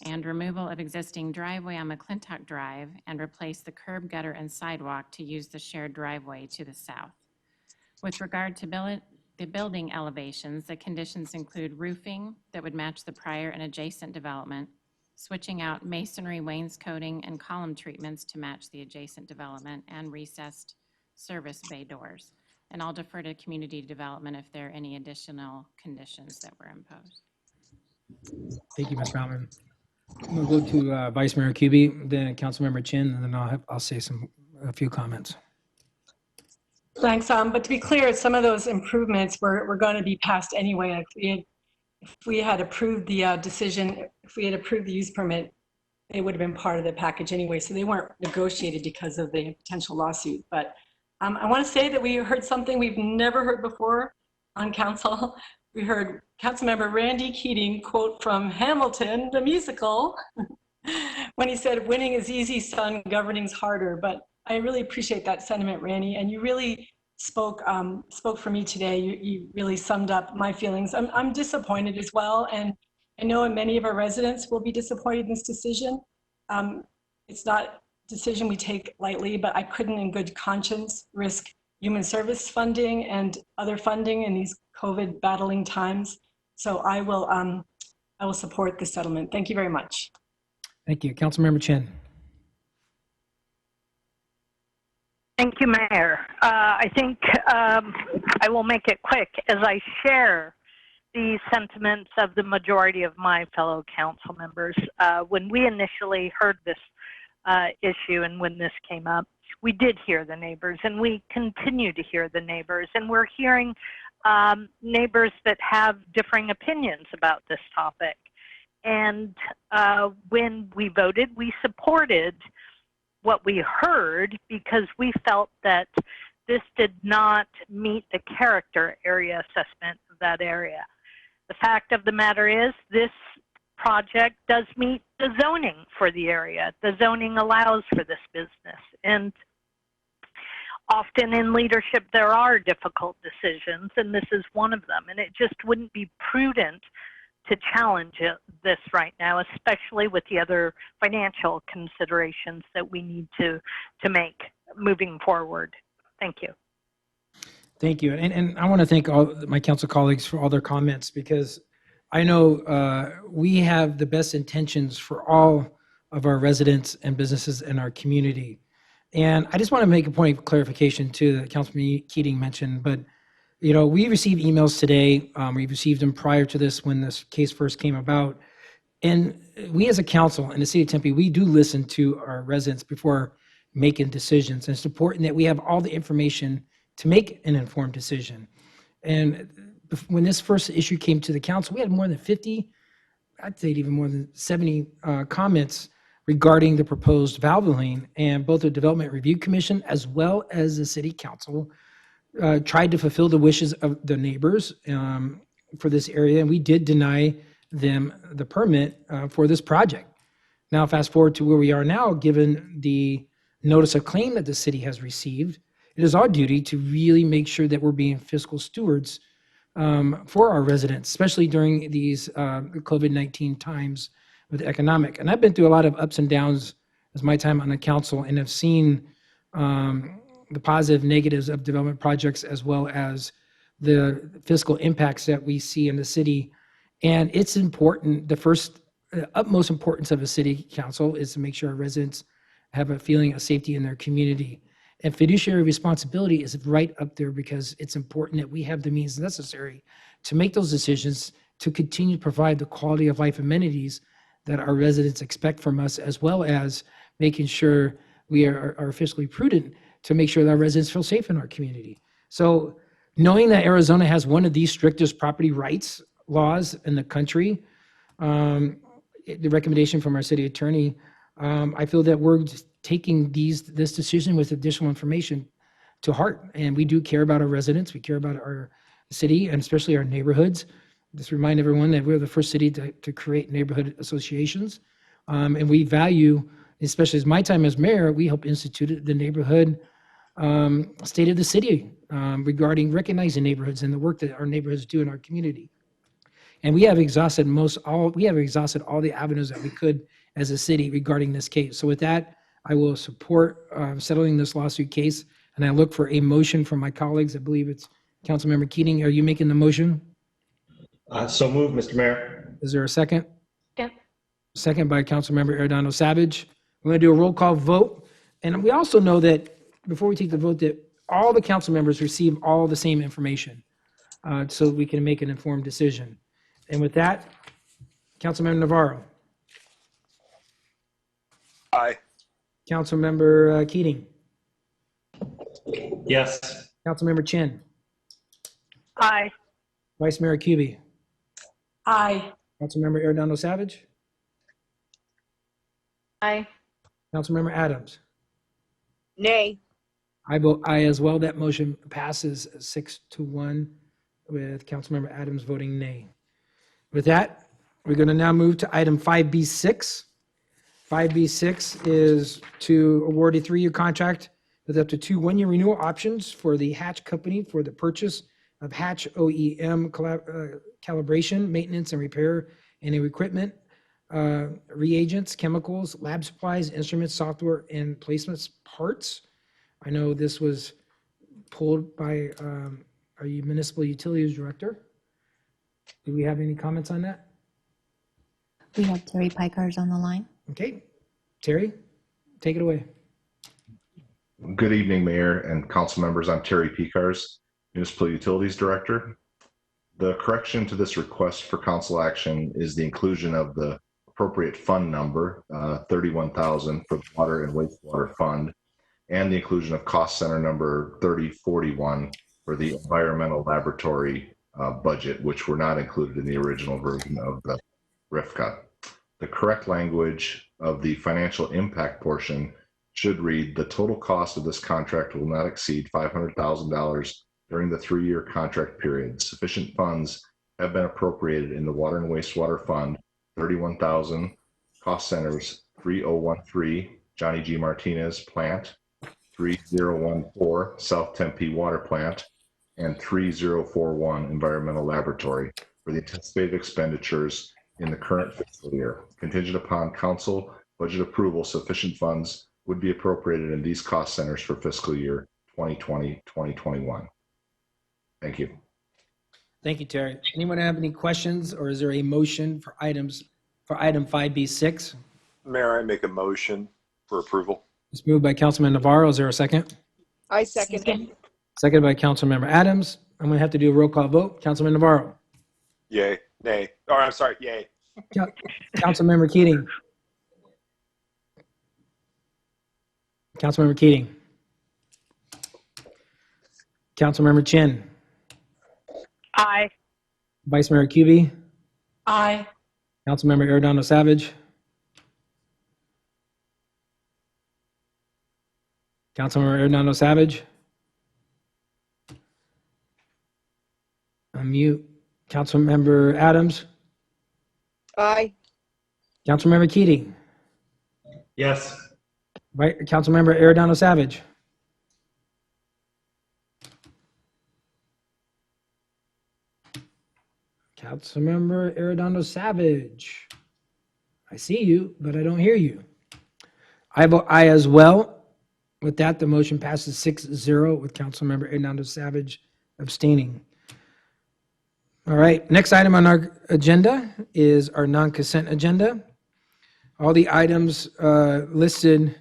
and removal of existing driveway on McClintock Drive and replace the curb, gutter, and sidewalk to use the shared driveway to the south. With regard to the building elevations, the conditions include roofing that would match the prior and adjacent development, switching out masonry wainscoting and column treatments to match the adjacent development, and recessed service bay doors. And I'll defer to community development if there are any additional conditions that were imposed. Thank you, Ms. Baumann. We'll go to Vice Mayor Cubey, then Councilmember Chin, and then I'll say a few comments. Thanks. But to be clear, some of those improvements were going to be passed anyway. If we had approved the decision, if we had approved the use permit, they would have been part of the package anyway. So they weren't negotiated because of the potential lawsuit. But I want to say that we heard something we've never heard before on council. We heard Councilmember Randy Keating quote from Hamilton, the musical, when he said, "Winning is easy, son, governing's harder." But I really appreciate that sentiment, Randy, and you really spoke for me today. You really summed up my feelings. I'm disappointed as well, and I know many of our residents will be disappointed in this decision. It's not a decision we take lightly, but I couldn't in good conscience risk human service funding and other funding in these COVID battling times. So I will support the settlement. Thank you very much. Thank you. Councilmember Chin. Thank you, Mayor. I think I will make it quick as I share the sentiments of the majority of my fellow council members. When we initially heard this issue and when this came up, we did hear the neighbors, and we continue to hear the neighbors, and we're hearing neighbors that have differing opinions about this topic. And when we voted, we supported what we heard because we felt that this did not meet the character area assessment of that area. The fact of the matter is this project does meet the zoning for the area. The zoning allows for this business. And often in leadership, there are difficult decisions, and this is one of them. And it just wouldn't be prudent to challenge this right now, especially with the other financial considerations that we need to make moving forward. Thank you. Thank you. And I want to thank all my council colleagues for all their comments, because I know we have the best intentions for all of our residents and businesses in our community. And I just want to make a point of clarification too that Councilman Keating mentioned, but we received emails today. We received them prior to this when this case first came about. And we as a council in the city of Tempe, we do listen to our residents before making decisions. And it's important that we have all the information to make an informed decision. And when this first issue came to the council, we had more than 50, I'd say even more than 70 comments regarding the proposed Valvoline, and both the Development Review Commission as well as the city council tried to fulfill the wishes of the neighbors for this area, and we did deny them the permit for this project. Now, fast forward to where we are now, given the notice of claim that the city has received, it is our duty to really make sure that we're being fiscal stewards for our residents, especially during these COVID-19 times with economic. And I've been through a lot of ups and downs as my time on the council, and have seen the positive, negatives of development projects, as well as the fiscal impacts that we see in the city. And it's important, the utmost importance of a city council is to make sure our residents have a feeling of safety in their community. And fiduciary responsibility is right up there, because it's important that we have the means necessary to make those decisions, to continue to provide the quality of life amenities that our residents expect from us, as well as making sure we are fiscally prudent to make sure that our residents feel safe in our community. So knowing that Arizona has one of the strictest property rights laws in the country, the recommendation from our city attorney, I feel that we're just taking this decision with additional information to heart. And we do care about our residents. We care about our city, and especially our neighborhoods. Just remind everyone that we're the first city to create neighborhood associations. And we value, especially as my time as mayor, we helped institute the neighborhood state of the city regarding recognizing neighborhoods and the work that our neighborhoods do in our community. And we have exhausted all the avenues that we could as a city regarding this case. So with that, I will support settling this lawsuit case, and I look for a motion from my colleagues. I believe it's Councilmember Keating. Are you making the motion? So moved, Mr. Mayor. Is there a second? Yeah. Second by Councilmember Arredondo Savage. We're going to do a roll call vote. And we also know that before we take the vote, that all the council members receive all the same information so we can make an informed decision. And with that, Councilmember Navarro. Aye. Councilmember Keating. Yes. Councilmember Chin. Aye. Vice Mayor Kuby. Aye. Councilmember Arredondo Savage. Aye. Councilmember Adams. Nay. I vote aye as well. That motion passes 6-1 with Councilmember Adams voting nay. With that, we're going to now move to item 5B6. 5B6 is to award a 3-year contract with up to 2 1-year renewal options for the Hatch Company for the purchase of Hatch OEM calibration, maintenance, and repair and equipment, reagents, chemicals, lab supplies, instruments, software, and placements parts. I know this was pulled by our municipal utilities director. Do we have any comments on that? We have Terry Pikars on the line. Okay, Terry, take it away. Good evening, Mayor and council members. I'm Terry Pikars, Municipal Utilities Director. The correction to this request for council action is the inclusion of the appropriate fund number, 31,000 for the Water and Wastewater Fund, and the inclusion of cost center number 3041 for the environmental laboratory budget, which were not included in the original version of the RIF cut. The correct language of the financial impact portion should read, the total cost of this contract will not exceed $500,000 during the 3-year contract period. Sufficient funds have been appropriated in the Water and Wastewater Fund, 31,000, cost centers 3013, Johnny G. Martinez Plant, 3014, South Tempe Water Plant, and 3041, Environmental Laboratory, for the anticipated expenditures in the current fiscal year. Contingent upon council budget approval, sufficient funds would be appropriated in these cost centers for fiscal year 2020-2021. Thank you. Thank you, Terry. Anyone have any questions, or is there a motion for item 5B6? Mayor, I make a motion for approval. It's moved by Councilman Navarro. Is there a second? I second it. Seconded by Councilmember Adams. I'm going to have to do a roll call vote. Councilman Navarro. Yay. Nay. Or I'm sorry. Yay. Councilmember Keating. Councilmember Keating. Councilmember Chin. Aye. Vice Mayor Kuby. Aye. Councilmember Arredondo Savage. Councilmember Arredondo Savage. Unmute. Councilmember Adams. Aye. Councilmember Keating. Yes. Councilmember Arredondo Savage. Councilmember Arredondo Savage. I see you, but I don't hear you. I vote aye as well. With that, the motion passes 6-0 with Councilmember Arredondo Savage abstaining. All right, next item on our agenda is our non-consent agenda. All the items listed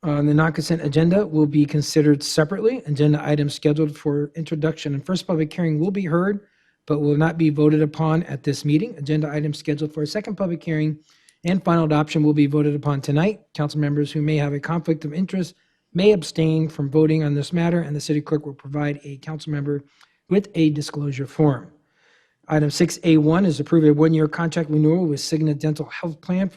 on the non-consent agenda will be considered separately. Agenda items scheduled for introduction and first public hearing will be heard, but will not be voted upon at this meeting. Agenda items scheduled for a second public hearing and final adoption will be voted upon tonight. Council members who may have a conflict of interest may abstain from voting on this matter, and the city clerk will provide a council member with a disclosure form. Item 6A1 is approve a one-year contract renewal with Cigna Dental Health Plan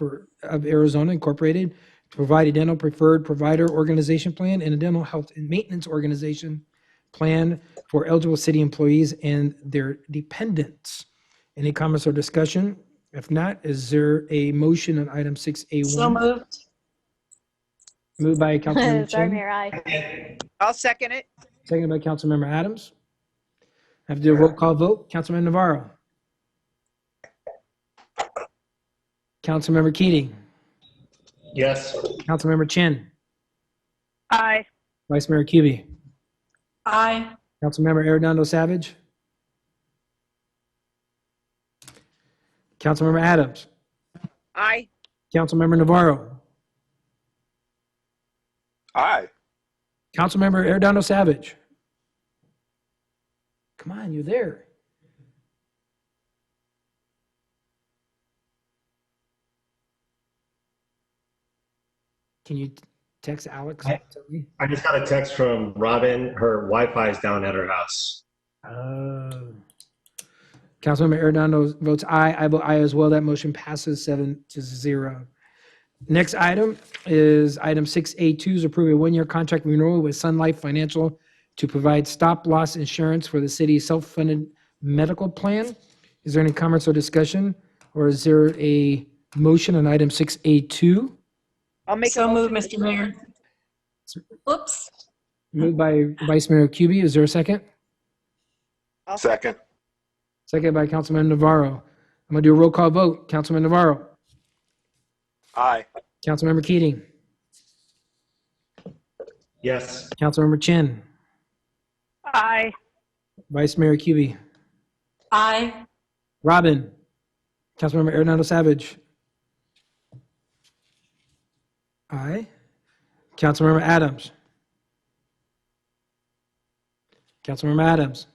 of Arizona Incorporated to provide a dental preferred provider organization plan and a dental health and maintenance organization plan for eligible city employees and their dependents. Any comments or discussion? If not, is there a motion on item 6A1? So moved. Moved by Councilmember Sorry, Chin, Mayor, aye. I'll second it. seconded by Councilmember Adams. I have to do a roll call vote. Councilman Navarro. Councilmember Keating. Yes. Councilmember Chin. Aye. Vice Mayor Kuby. Aye. Councilmember Arredondo Savage. Councilmember Adams. Aye. Councilmember Navarro. Aye. Councilmember Arredondo Savage. Come on, you're there. Can you text Alex? I just got a text from Robin. Her Wi-Fi is down at her house. Councilmember Arredondo votes aye. I vote aye as well. That motion passes 7-0. Next item is item 6A2 is approve a one-year contract renewal with Sun Life Financial to provide stop-loss insurance for the city's self-funded medical plan. Is there any comments or discussion? Or is there a motion on item 6A2? I'll make So a moved, motion. Mr. Mayor. Oops. Moved by Vice Mayor Kuby. Is there a second? I'll Second. Second by Councilman Navarro. I'm going to do a roll call vote. Councilman Navarro. Aye. Councilmember Keating. Yes. Councilmember Chin. Aye. Vice Mayor Kuby. Aye. Robin. Councilmember Arredondo Savage. Aye. Councilmember Adams. Councilmember Adams.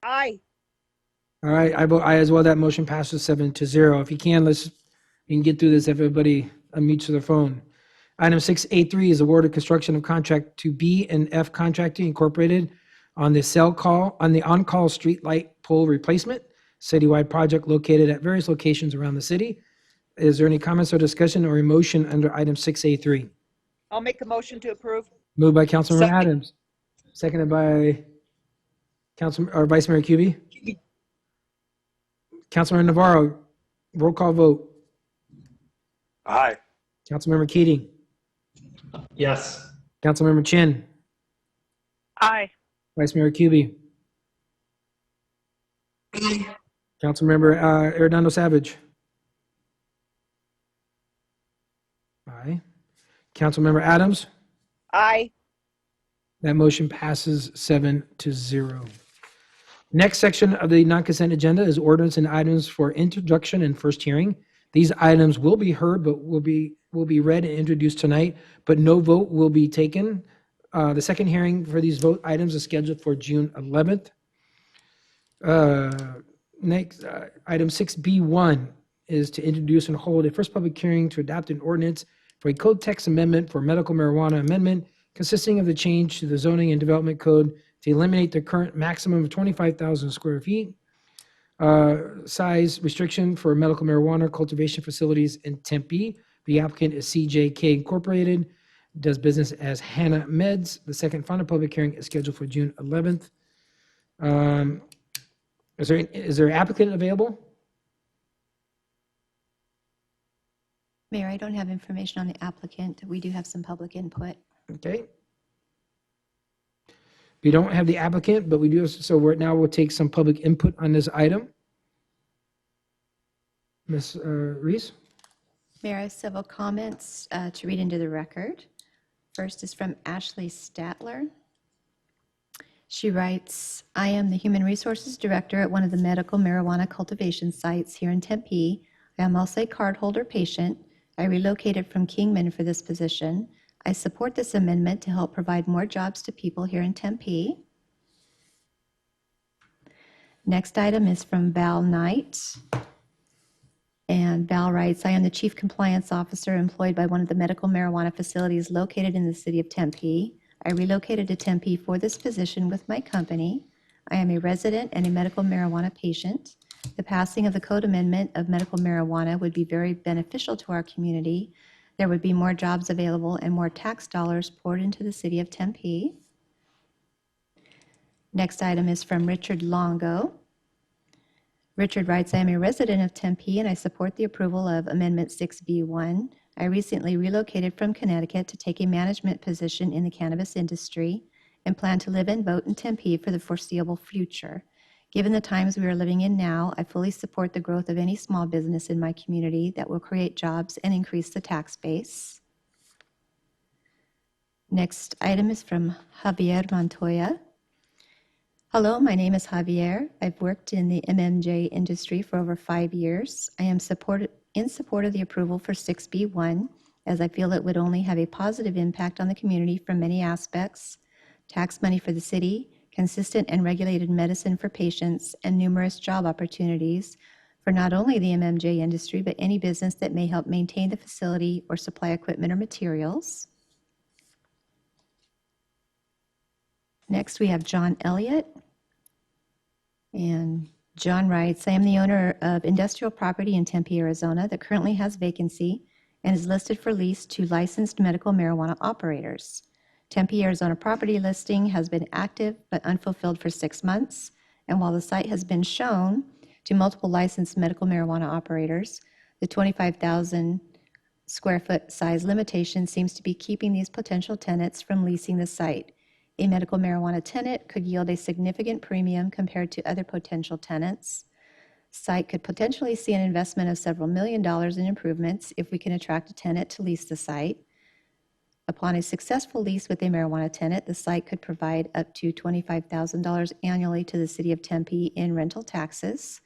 Aye. All right, I vote aye as well. That motion passes 7-0. If you can, we can get through this. Everybody unmutes their phone. Item 6A3 is award of construction of contract to B&F Contracting Incorporated on the on-call street light pole replacement. citywide project located at various locations around the city. Is there any comments or discussion or emotion under item 6A3? I'll make a motion to approve. Moved by Councilmember Second. Adams, seconded by Vice Mayor Kuby. Councilmember Navarro, roll call vote. Aye. Councilmember Keating, Yes. Councilmember Chin, Aye. Vice Mayor Kuby, Councilmember Arredondo Savage. Aye. Councilmember Adams. Aye. That motion passes 7-0. Next section of the non-consent agenda is ordinance and items for introduction and first hearing. These items will be heard, but will be read and introduced tonight, but no vote will be taken. The second hearing for these vote items is scheduled for June 11th. Next, item 6B1 is to introduce and hold a first public hearing to adopt an ordinance for a code text amendment for medical marijuana amendment consisting of the change to the zoning and development code to eliminate the current maximum of 25,000 square feet size restriction for medical marijuana cultivation facilities in Tempe. The applicant is CJK Incorporated, does business as Hannah Meds. The second final public hearing is scheduled for June 11th. Is there an applicant available? Mayor, I don't have information on the applicant. We do have some public input. Okay. We don't have the applicant, but we do, so we'll take some public input on this item. Ms. Reese? Mayor, I have several comments to read into the record. First is from Ashley Statler. She writes, I am the Human Resources Director at one of the medical marijuana cultivation sites here in Tempe. I am also a cardholder patient. I relocated from Kingman for this position. I support this amendment to help provide more jobs to people here in Tempe. Next item is from Val Knight. And Val writes, I am the Chief Compliance Officer employed by one of the medical marijuana facilities located in the city of Tempe. I relocated to Tempe for this position with my company. I am a resident and a medical marijuana patient. The passing of the code amendment of medical marijuana would be very beneficial to our community. There would be more jobs available and more tax dollars poured into the city of Tempe. Next item is from Richard Longo. Richard writes, I am a resident of Tempe and I support the approval of Amendment 6B1. I recently relocated from Connecticut to take a management position in the cannabis industry and plan to live and vote in Tempe for the foreseeable future. Given the times we are living in now, I fully support the growth of any small business in my community that will create jobs and increase the tax base. Next item is from Javier Montoya. Hello, my name is Javier. I've worked in the MMJ industry for over 5 years. I am in support of the approval for 6B1, as I feel it would only have a positive impact on the community from many aspects: tax money for the city, consistent and regulated medicine for patients, and numerous job opportunities for not only the MMJ industry, but any business that may help maintain the facility or supply equipment or materials. Next, we have John Elliott. And John writes, I am the owner of industrial property in Tempe, Arizona that currently has vacancy and is listed for lease to licensed medical marijuana operators. Tempe, Arizona property listing has been active but unfulfilled for 6 months, and while the site has been shown to multiple licensed medical marijuana operators, the 25,000 square foot size limitation seems to be keeping these potential tenants from leasing the site. A medical marijuana tenant could yield a significant premium compared to other potential tenants. Site could potentially see an investment of several $1 million in improvements if we can attract a tenant to lease the site. Upon a successful lease with a marijuana tenant, the site could provide up to $25,000 annually to the city of Tempe in rental taxes.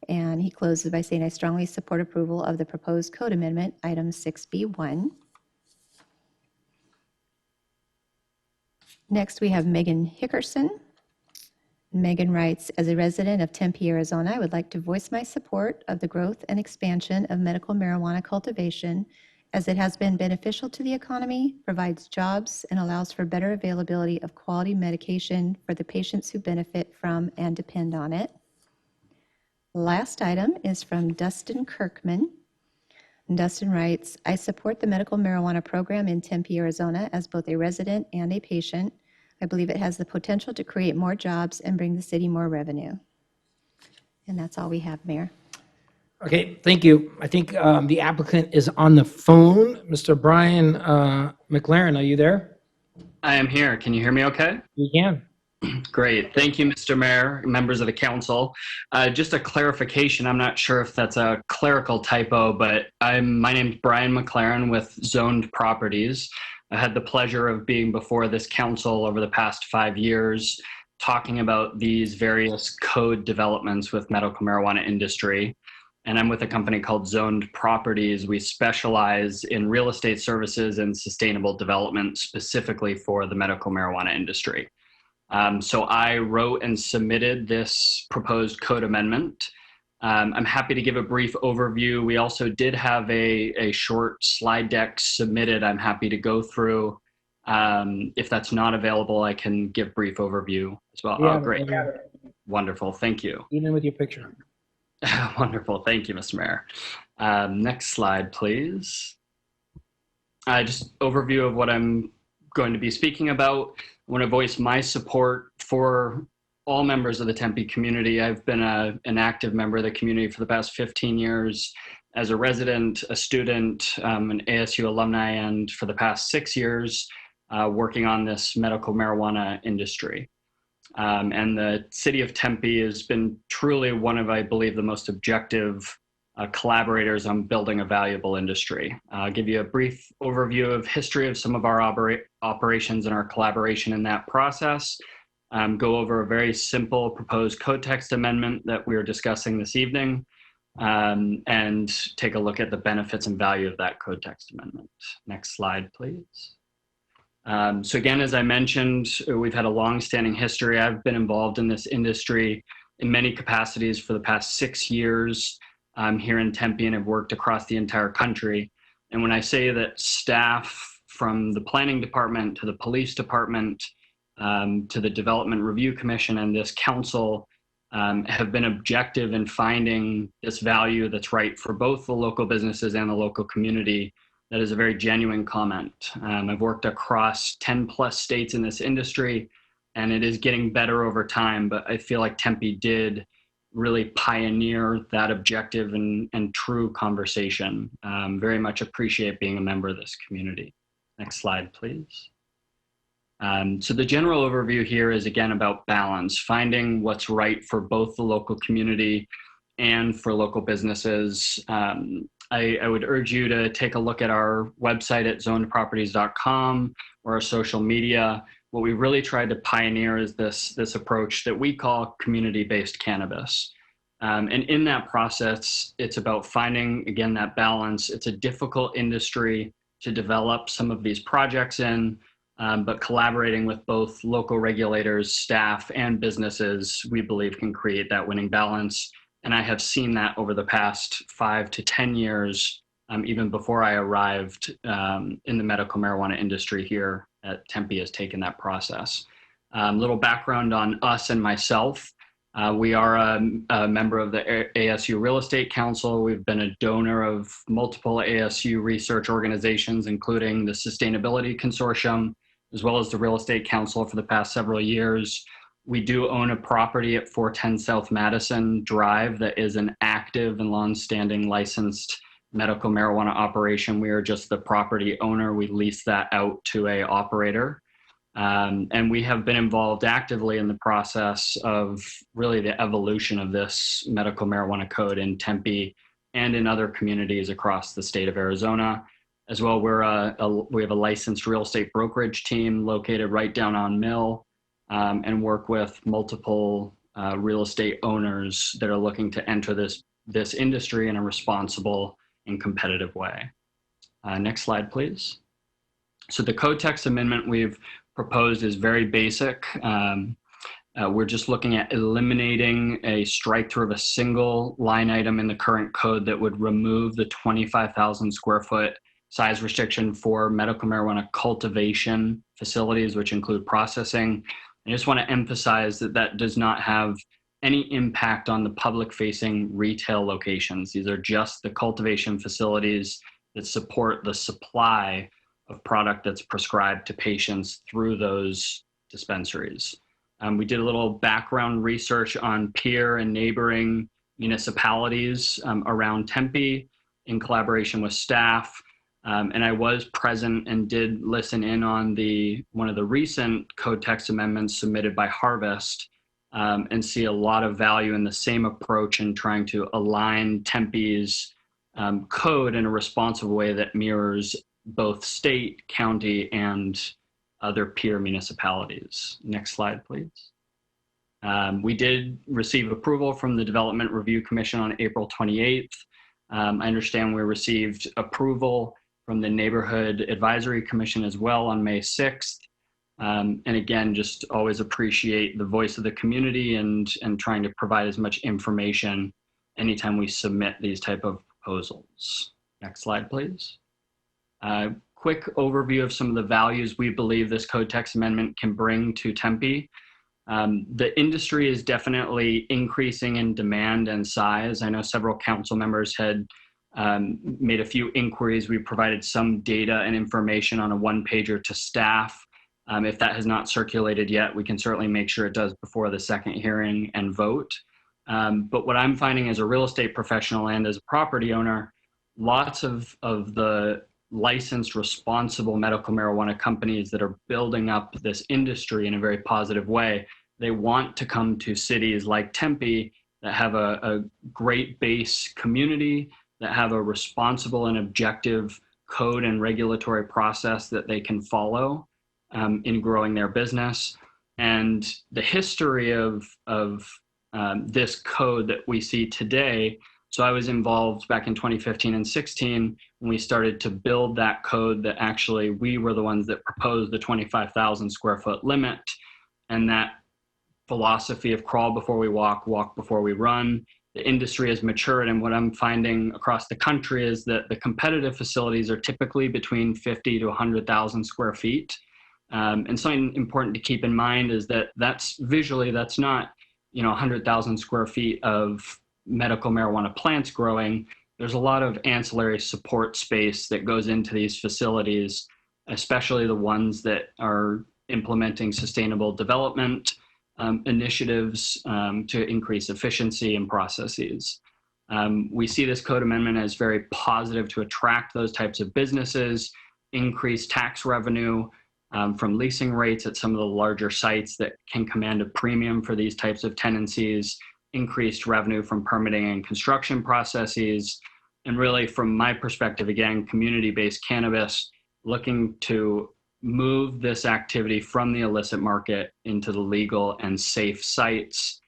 And he closes by saying, I strongly support approval of the proposed code amendment, item 6B1. Next, we have Megan Hickerson. Megan writes, as a resident of Tempe, Arizona, I would like to voice my support of the growth and expansion of medical marijuana cultivation, as it has been beneficial to the economy, provides jobs, and allows for better availability of quality medication for the patients who benefit from and depend on it. Last item is from Dustin Kirkman. And Dustin writes, I support the medical marijuana program in Tempe, Arizona as both a resident and a patient. I believe it has the potential to create more jobs and bring the city more revenue. And that's all we have, Mayor. Okay, thank you. I think the applicant is on the phone. Mr. Brian McLaren, are you there? I am here. Can you hear me okay? You can. Great. Thank you, Mr. Mayor, members of the council. Just a clarification. I'm not sure if that's a clerical typo, but my name's Brian McLaren with Zoned Properties. I had the pleasure of being before this council over the past 5 years, talking about these various code developments with medical marijuana industry. And I'm with a company called Zoned Properties. We specialize in real estate services and sustainable development specifically for the medical marijuana industry. So I wrote and submitted this proposed code amendment. I'm happy to give a brief overview. We also did have a short slide deck submitted I'm happy to go through. If that's not available, I can give brief overview as well. Yeah, oh, great. Wonderful. Thank you. Even with your picture. Wonderful. Thank you, Mr. Mayor. Next slide, please. Just overview of what I'm going to be speaking about. I want to voice my support for all members of the Tempe community. I've been an active member of the community for the past 15 years as a resident, a student, an ASU alumni, and for the past 6 years working on this medical marijuana industry. And the city of Tempe has been truly one of, I believe, the most objective collaborators on building a valuable industry. I'll give you a brief overview of history of some of our operations and our collaboration in that process. Go over a very simple proposed code text amendment that we are discussing this evening, and take a look at the benefits and value of that code text amendment. Next slide, please. So again, as I mentioned, we've had a long-standing history. I've been involved in this industry in many capacities for the past 6 years here in Tempe, and have worked across the entire country. And when I say that staff from the planning department to the police department to the Development Review Commission and this council have been objective in finding this value that's right for both the local businesses and the local community, that is a very genuine comment. I've worked across 10 plus states in this industry, and it is getting better over time, but I feel like Tempe did really pioneer that objective and true conversation. Very much appreciate being a member of this community. Next slide, please. So the general overview here is again about balance, finding what's right for both the local community and for local businesses. I would urge you to take a look at our website at zonedproperties.com or our social media. What we really tried to pioneer is this approach that we call community-based cannabis. And in that process, it's about finding, again, that balance. It's a difficult industry to develop some of these projects in, but collaborating with both local regulators, staff, and businesses, we believe can create that winning balance. And I have seen that over the past 5 to 10 years, even before I arrived in the medical marijuana industry here at Tempe, has taken that process. Little background on us and myself. We are a member of the ASU Real Estate Council. We've been a donor of multiple ASU research organizations, including the Sustainability Consortium, as well as the Real Estate Council for the past several years. We do own a property at 410 South Madison Drive that is an active and long-standing licensed medical marijuana operation. We are just the property owner. We lease that out to an operator. And we have been involved actively in the process of really the evolution of this medical marijuana code in Tempe and in other communities across the state of Arizona. As well, we have a licensed real estate brokerage team located right down on Mill, and work with multiple real estate owners that are looking to enter this industry in a responsible and competitive way. Next slide, please. So the code text amendment we've proposed is very basic. We're just looking at eliminating a strike through of a single line item in the current code that would remove the 25,000 square foot size restriction for medical marijuana cultivation facilities, which include processing. I just want to emphasize that that does not have any impact on the public-facing retail locations. These are just the cultivation facilities that support the supply of product that's prescribed to patients through those dispensaries. We did a little background research on peer and neighboring municipalities around Tempe in collaboration with staff. And I was present and did listen in on one of the recent code text amendments submitted by Harvest, and see a lot of value in the same approach in trying to align Tempe's code in a responsive way that mirrors both state, county, and other peer municipalities. Next slide, please. We did receive approval from the Development Review Commission on April 28th. I understand we received approval from the Neighborhood Advisory Commission as well on May 6th. And again, just always appreciate the voice of the community and trying to provide as much information anytime we submit these type of proposals. Next slide, please. Quick overview of some of the values we believe this code text amendment can bring to Tempe. The industry is definitely increasing in demand and size. I know several council members had made a few inquiries. We provided some data and information on a one-pager to staff. If that has not circulated yet, we can certainly make sure it does before the second hearing and vote. But what I'm finding as a real estate professional and as a property owner, lots of the licensed responsible medical marijuana companies that are building up this industry in a very positive way, they want to come to cities like Tempe that have a great base community, that have a responsible and objective code and regulatory process that they can follow in growing their business. And the history of this code that we see today, so I was involved back in 2015 and 16 when we started to build that code that actually we were the ones that proposed the 25,000 square foot limit, and that philosophy of crawl before we walk, walk before we run. The industry has matured, and what I'm finding across the country is that the competitive facilities are typically between 50 to 100,000 square feet. And something important to keep in mind is that that's not, 100,000 square feet of medical marijuana plants growing. There's a lot of ancillary support space that goes into these facilities, especially the ones that are implementing sustainable development initiatives to increase efficiency and processes. We see this code amendment as very positive to attract those types of businesses, increase tax revenue from leasing rates at some of the larger sites that can command a premium for these types of tenancies, increased revenue from permitting and construction processes, and really from my perspective, again, community-based cannabis, looking to move this activity from the illicit market into the legal and safe sites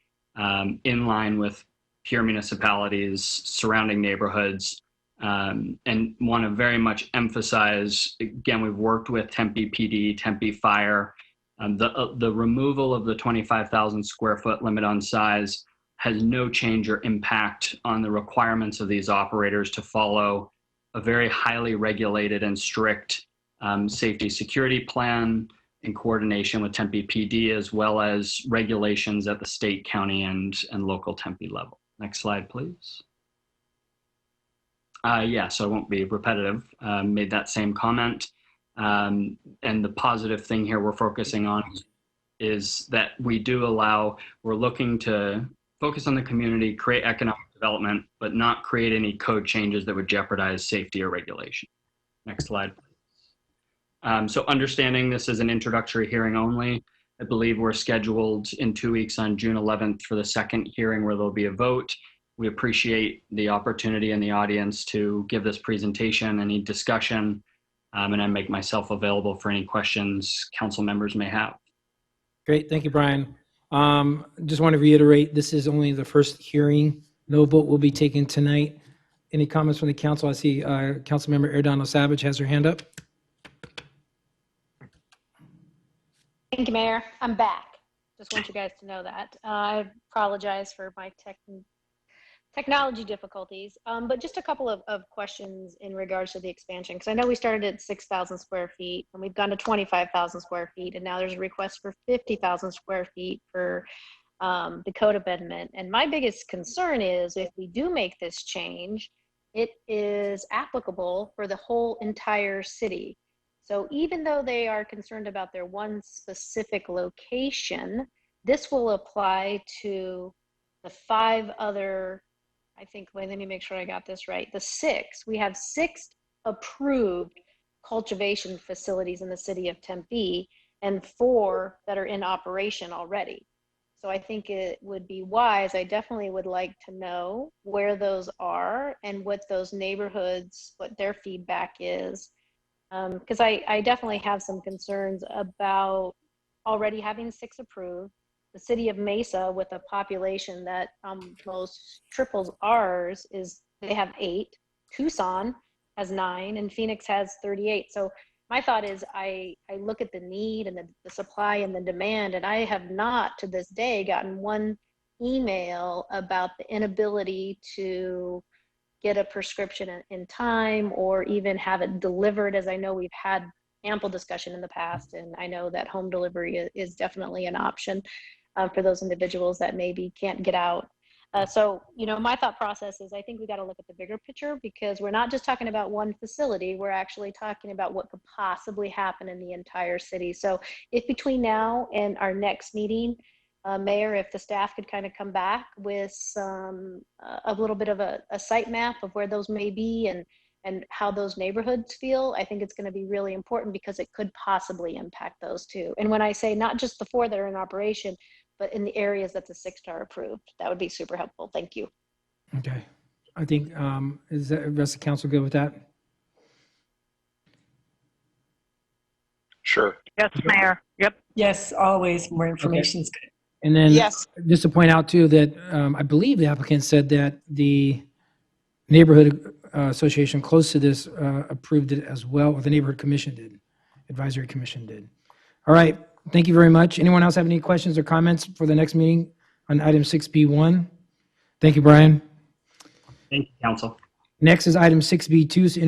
in line with peer municipalities, surrounding neighborhoods, and want to very much emphasize, again, we've worked with Tempe PD, Tempe Fire. The removal of the 25,000 square foot limit on size has no change or impact on the requirements of these operators to follow a very highly regulated and strict safety security plan in coordination with Tempe PD, as well as regulations at the state, county, and local Tempe level. Next slide, please. So I won't be repetitive. Made that same comment. And the positive thing here we're focusing on is that we're looking to focus on the community, create economic development, but not create any code changes that would jeopardize safety or regulation. Next slide, please. So understanding this is an introductory hearing only, I believe we're scheduled in 2 weeks on June 11th for the second hearing where there'll be a vote. We appreciate the opportunity in the audience to give this presentation, any discussion, and I make myself available for any questions council members may have. Great, thank you, Brian. Just want to reiterate, this is only the first hearing. No vote will be taken tonight. Any comments from the council? I see Councilmember Erdonal Savage has her hand up. Thank you, Mayor. I'm back. Just want you guys to know that. I apologize for my technology difficulties, but just a couple of questions in regards to the expansion, because I know we started at 6,000 square feet and we've gone to 25,000 square feet, and now there's a request for 50,000 square feet for the code amendment. And my biggest concern is if we do make this change, it is applicable for the whole entire city. So even though they are concerned about their one specific location, this will apply to the 5 other, I think, wait, let me make sure I got this right. The 6, we have 6 approved cultivation facilities in the city of Tempe and 4 that are in operation already. So I think it would be wise, I definitely would like to know where those are and what those neighborhoods, what their feedback is. Because I definitely have some concerns about already having 6 approved. The city of Mesa, with a population that almost triples ours, they have 8. Tucson has 9, and Phoenix has 38. So my thought is I look at the need and the supply and the demand, and I have not to this day gotten one email about the inability to get a prescription in time or even have it delivered, as I know we've had ample discussion in the past, and I know that home delivery is definitely an option for those individuals that maybe can't get out. So, you know, my thought process is I think we got to look at the bigger picture, because we're not just talking about one facility, we're actually talking about what could possibly happen in the entire city. So if between now and our next meeting, Mayor, if the staff could kind of come back with some, a little bit of a site map of where those may be and how those neighborhoods feel, I think it's going to be really important, because it could possibly impact those too. And when I say not just the 4 that are in operation, but in the areas that the 6 are approved, that would be super helpful. Thank you. Okay. I think, is the rest of council good with that? Sure. Yes, Mayor. Yep. Yes, always more information is good. And then Yes. just to point out too, that I believe the applicant said that the neighborhood association close to this approved it as well, or the neighborhood commission did, advisory commission did. All right. Thank you very much. Anyone else have any questions or comments for the next meeting on item 6B1? Thank you, Brian. Thank you, Council. Next is item 6B2, to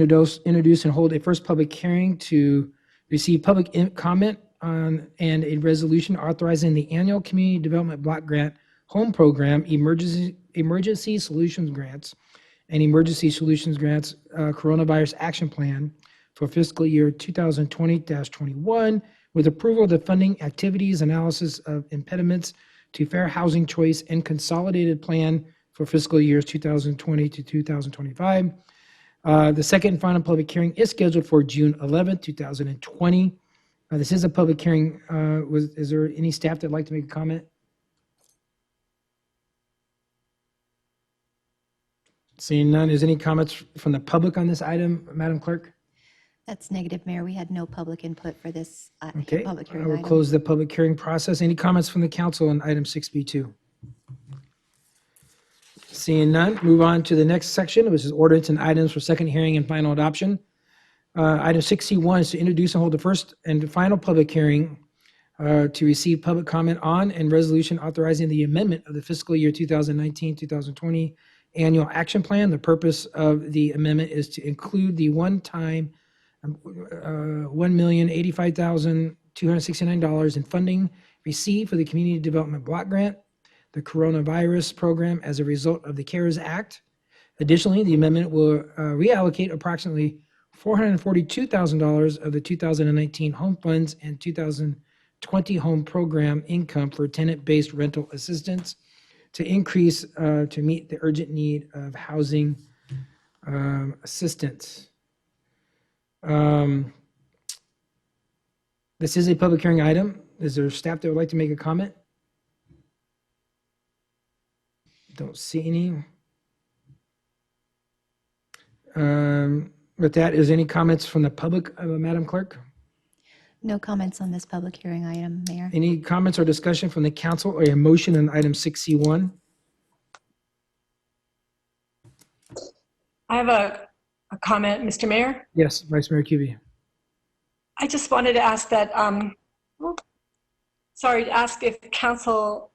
introduce and hold a first public hearing to receive public comment on and a resolution authorizing the annual Community Development Block Grant Home Program Emergency Solutions Grants and Emergency Solutions Grants Coronavirus Action Plan for fiscal year 2020-21, with approval of the funding, activities, analysis of impediments to fair housing choice, and consolidated plan for fiscal years 2020 to 2025. The second and final public hearing is scheduled for June 11th, 2020. This is a public hearing. Is there any staff that'd like to make a comment? Seeing none, is any comments from the public on this item, Madam Clerk? That's negative, Mayor. We had no public input for this Okay, public I hearing will item. close the public hearing process. Any comments from the council on item 6B2? Seeing none, move on to the next section, which is ordinance and items for second hearing and final adoption. Item 6C1 is to introduce and hold the first and final public hearing to receive public comment on and resolution authorizing the amendment of the fiscal year 2019-2020 annual action plan. The purpose of the amendment is to include the one-time $1,085,269 in funding received for the Community Development Block Grant, the Coronavirus Program as a result of the CARES Act. Additionally, the amendment will reallocate approximately $442,000 of the 2019 home funds and 2020 home program income for tenant-based rental assistance to increase to meet the urgent need of housing assistance. This is a public hearing item. Is there staff that would like to make a comment? Don't see any. With that, is there any comments from the public, Madam Clerk? No comments on this public hearing item, Mayor. Any comments or discussion from the council or a motion on item 6C1? I have a comment, Mr. Mayor. Yes, Vice Mayor Kuby. I just wanted to ask that, to ask if council,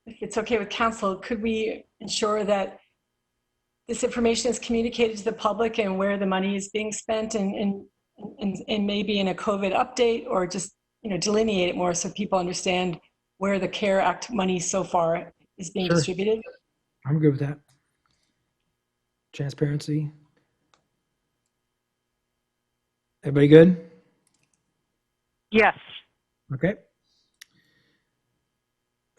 if it's okay with council, could we ensure that this information is communicated to the public and where the money is being spent and maybe in a COVID update, or just, you know, delineate it more so people understand where the CARE Act money so far is being Sure. distributed? I'm good with that. Transparency. Everybody good? Yes. Okay.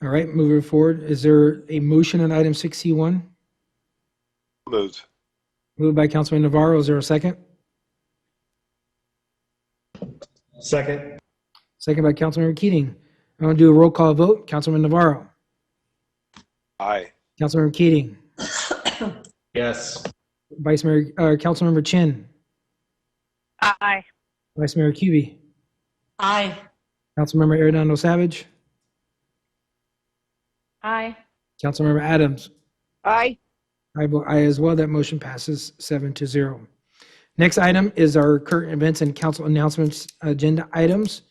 All right, moving forward. Is there a motion on item 6C1? Moved. Moved by Councilman Navarro. Is there a second? Second. Second by Councilmember Keating. I'm going to do a roll call vote. Councilman Navarro. Aye. Councilmember Keating. Yes. Councilmember Chin. Aye. Vice Mayor Cubey. Aye. Councilmember Arredondo Savage. Aye. Councilmember Adams. Aye. I vote aye as well. That motion passes 7-0. Next item is our current events and council announcements agenda items.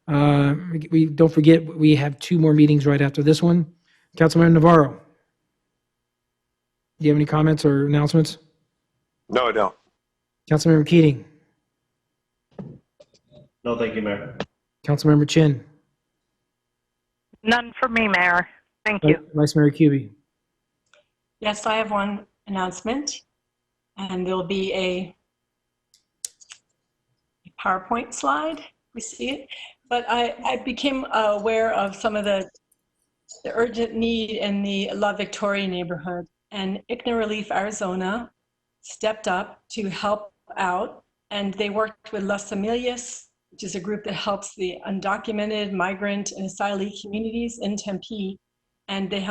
We don't forget, we have 2 more meetings right after this one. Councilmember Navarro. Do you have any comments or announcements? No, I don't. Councilmember Keating. No, thank you, Mayor. Councilmember Chin. None for me, Mayor. Thank you. Vice Mayor Cubey. Yes, I have one announcement, and there'll be a PowerPoint slide. We see it, but I became aware of some of the urgent need in the La Victoria neighborhood, and ICNA Relief Arizona stepped up to help out, and they worked with Las Familias, which is a group that helps the undocumented migrant and asylee communities in Tempe, and they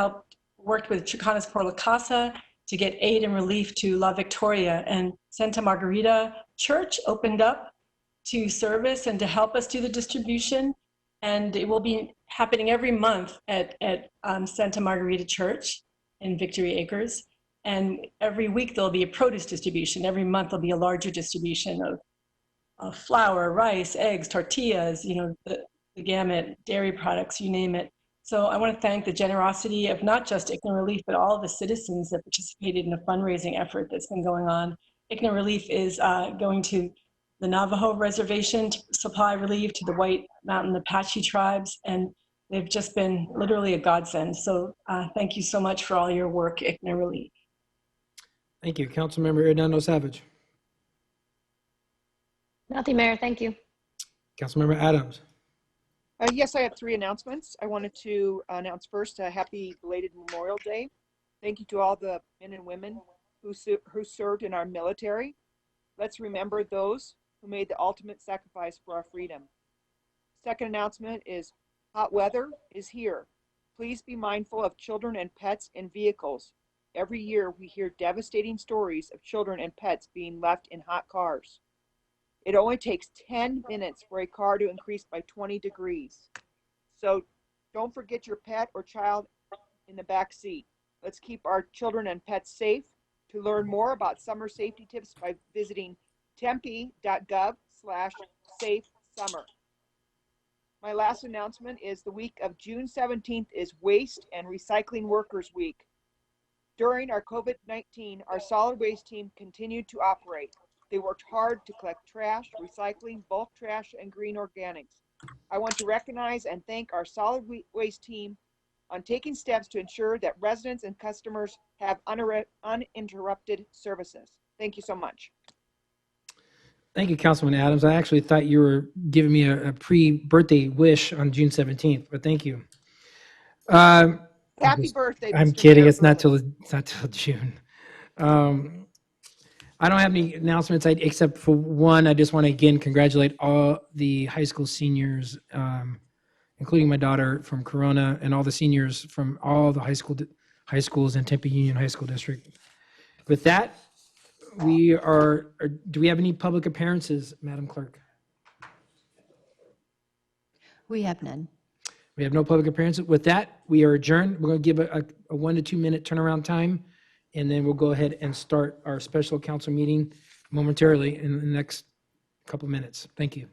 worked with Chicanas por la Casa to get aid and relief to La Victoria, and Santa Margarita Church opened up to service and to help us do the distribution, and it will be happening every month at Santa Margarita Church in Victory Acres, and every week there'll be a produce distribution. Every month there'll be a larger distribution of flour, rice, eggs, tortillas, the gamut, dairy products, you name it. So I want to thank the generosity of not just ICNA Relief, but all the citizens that participated in the fundraising effort that's been going on. ICNA Relief is going to the Navajo Reservation to supply relief to the White Mountain Apache tribes, and they've just been literally a godsend. So thank you so much for all your work, ICNA Relief. Thank you. Councilmember Arredondo Savage. Nothing, Mayor. Thank you. Councilmember Adams. Yes, I have 3 announcements. I wanted to announce first a happy belated Memorial Day. Thank you to all the men and women who served in our military. Let's remember those who made the ultimate sacrifice for our freedom. Second announcement is hot weather is here. Please be mindful of children and pets in vehicles. Every year we hear devastating stories of children and pets being left in hot cars. It only takes 10 minutes for a car to increase by 20 degrees. So don't forget your pet or child in the back seat. Let's keep our children and pets safe. To learn more about summer safety tips by visiting tempe.gov/safesummer. My last announcement is the week of June 17th is Waste and Recycling Workers Week. During our COVID-19, our solid waste team continued to operate. They worked hard to collect trash, recycling, bulk trash, and green organics. I want to recognize and thank our solid waste team on taking steps to ensure that residents and customers have uninterrupted services. Thank you so much. Thank you, Councilman Adams. I actually thought you were giving me a pre-birthday wish on June 17th, but thank you. Happy birthday, I'm Mr. kidding. Mayor, It's not till June. I don't have any announcements except for one. I just want to again congratulate all the high school seniors, including my daughter from Corona, and all the seniors from all the high schools in Tempe Union High School District. With that, do we have any public appearances, Madam Clerk? We have none. We have no public appearances. With that, we are adjourned. We're going to give a 1 to 2 minute turnaround time, and then we'll go ahead and start our special council meeting momentarily in the next couple minutes. Thank you.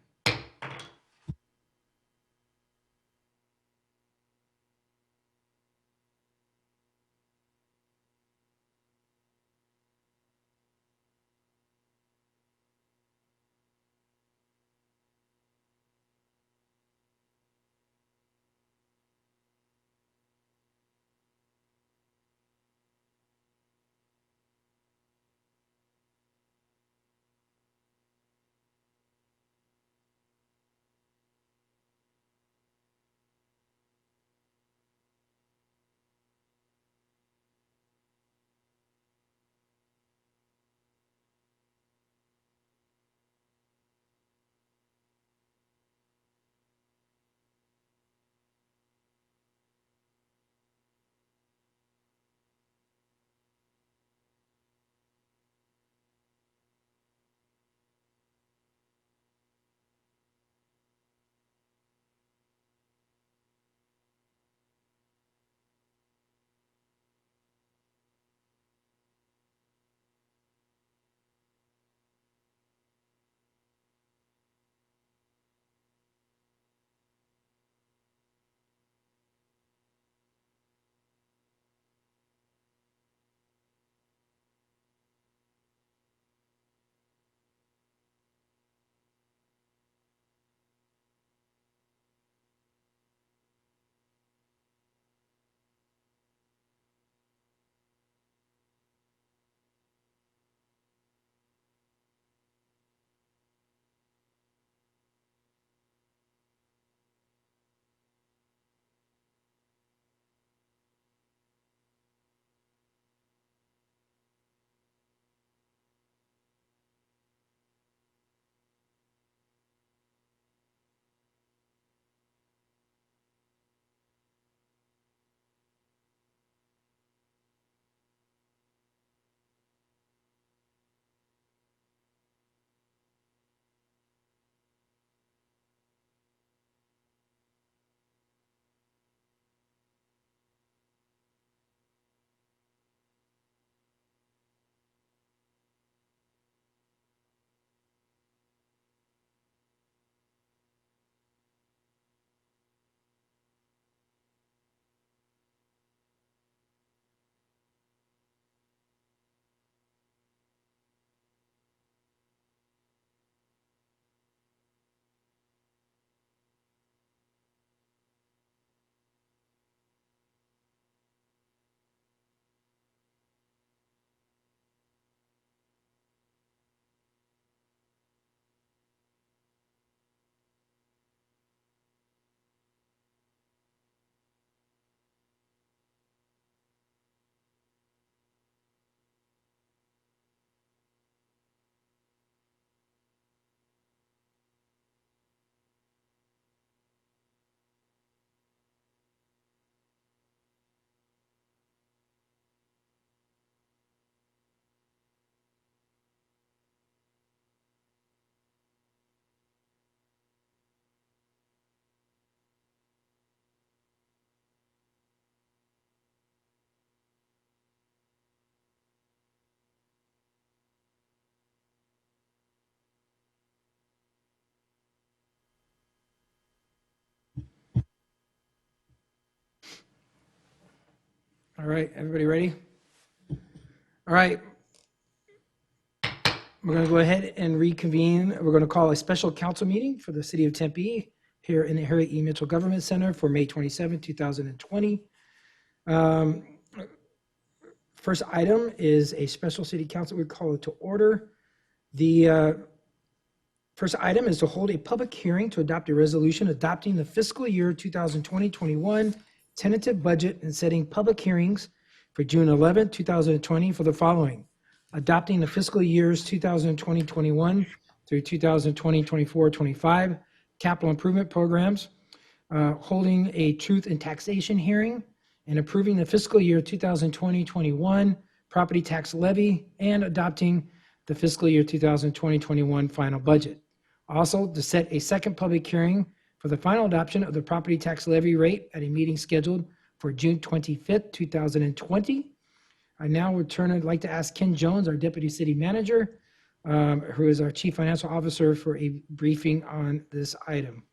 All right, everybody ready? All right. We're going to go ahead and reconvene. We're going to call a special council meeting for the city of Tempe here in the Harry E. Mitchell Government Center for May 27, 2020. First item is a special city council. We call it to order. The first item is to hold a public hearing to adopt a resolution adopting the fiscal year 2020-21 tentative budget and setting public hearings for June 11, 2020 for the following: adopting the fiscal years 2020-21 through 2020-24-25 capital improvement programs, holding a truth and taxation hearing, and approving the fiscal year 2020-21 property tax levy, and adopting the fiscal year 2020-21 final budget. Also, to set a second public hearing for the final adoption of the property tax levy rate at a meeting scheduled for June 25th, 2020. I now I'd like to ask Ken Jones, our Deputy City Manager, who is our Chief Financial Officer, for a briefing on this item.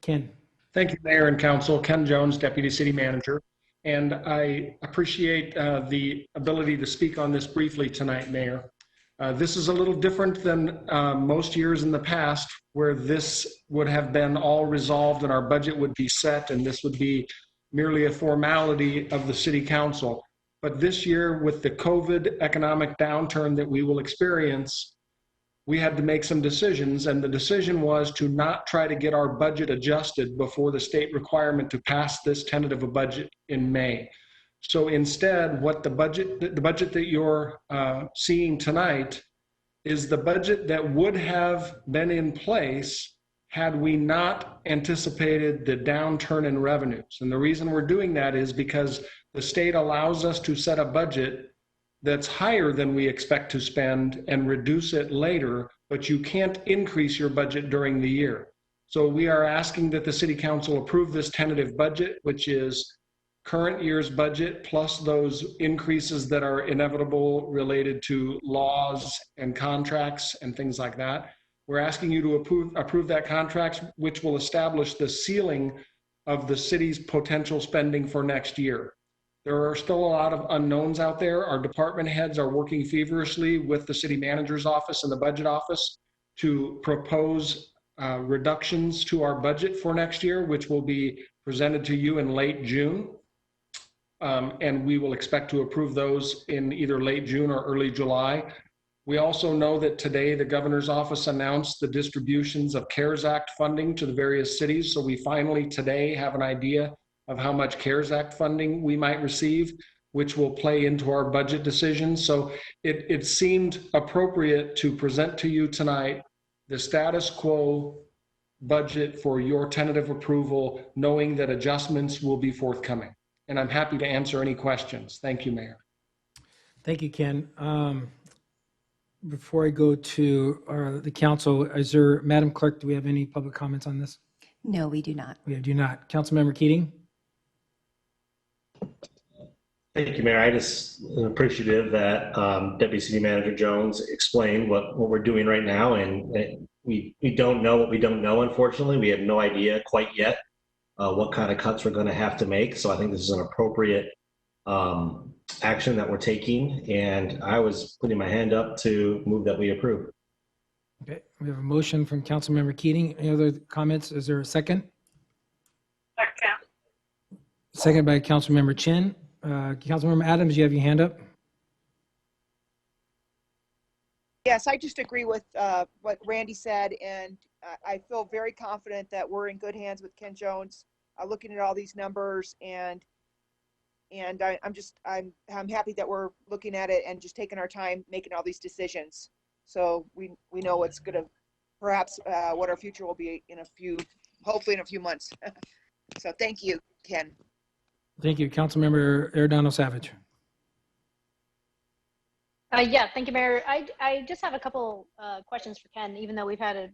Ken. Thank you, Mayor and Council. Ken Jones, Deputy City Manager. And I appreciate the ability to speak on this briefly tonight, Mayor. This is a little different than most years in the past, where this would have been all resolved and our budget would be set, and this would be merely a formality of the City Council. But this year, with the COVID economic downturn that we will experience, we had to make some decisions, and the decision was to not try to get our budget adjusted before the state requirement to pass this tentative budget in May. So instead, what the budget that you're seeing tonight is the budget that would have been in place had we not anticipated the downturn in revenues. And the reason we're doing that is because the state allows us to set a budget that's higher than we expect to spend and reduce it later, but you can't increase your budget during the year. So we are asking that the City Council approve this tentative budget, which is current year's budget plus those increases that are inevitable related to laws and contracts and things like that. We're asking you to approve that contract, which will establish the ceiling of the city's potential spending for next year. There are still a lot of unknowns out there. Our department heads are working feverishly with the city manager's office and the budget office to propose reductions to our budget for next year, which will be presented to you in late June. And we will expect to approve those in either late June or early July. We also know that today the governor's office announced the distributions of CARES Act funding to the various cities. So we finally today have an idea of how much CARES Act funding we might receive, which will play into our budget decisions. So it seemed appropriate to present to you tonight the status quo budget for your tentative approval, knowing that adjustments will be forthcoming. And I'm happy to answer any questions. Thank you, Mayor. Thank you, Ken. Before I go to the council, Madam Clerk, do we have any public comments on this? No, we do not. We do not. Councilmember Keating? Thank you, Mayor. I just am appreciative that Deputy City Manager Jones explained what we're doing right now. And we don't know what we don't know, unfortunately. We have no idea quite yet what kind of cuts we're going to have to make. So I think this is an appropriate action that we're taking. And I was putting my hand up to move that we approve. Okay, we have a motion from Councilmember Keating. Any other comments? Is there a second? Second by Councilmember Chin. Councilmember Adams, you have your hand up. Yes, I just agree with what Randy said, and I feel very confident that we're in good hands with Ken Jones, looking at all these numbers, and I'm happy that we're looking at it and just taking our time making all these decisions. So we know what's going to, perhaps what our future will be hopefully in a few months. So thank you, Ken. Thank you. Councilmember Arredondo Savage. Yeah, thank you, Mayor. I just have a couple questions for Ken, even though we've had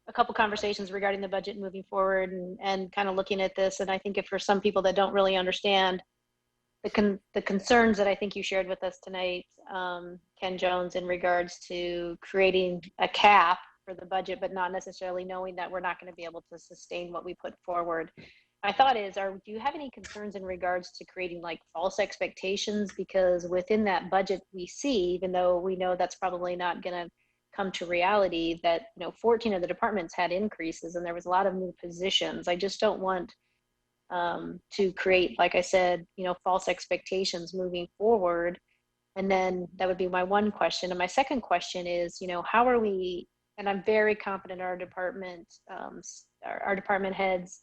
a couple conversations regarding the budget moving forward and kind of looking at this. And I think if for some people that don't really understand the concerns that I think you shared with us tonight, Ken Jones, in regards to creating a cap for the budget, but not necessarily knowing that we're not going to be able to sustain what we put forward. my thought is, do you have any concerns in regards to creating like false expectations? Because within that budget we see, even though we know that's probably not going to come to reality, that 14 of the departments had increases and there was a lot of new positions. I just don't want to create, like I said, false expectations moving forward. And then that would be my one question. And my second question is, how are we? And I'm very confident in our department, our department heads.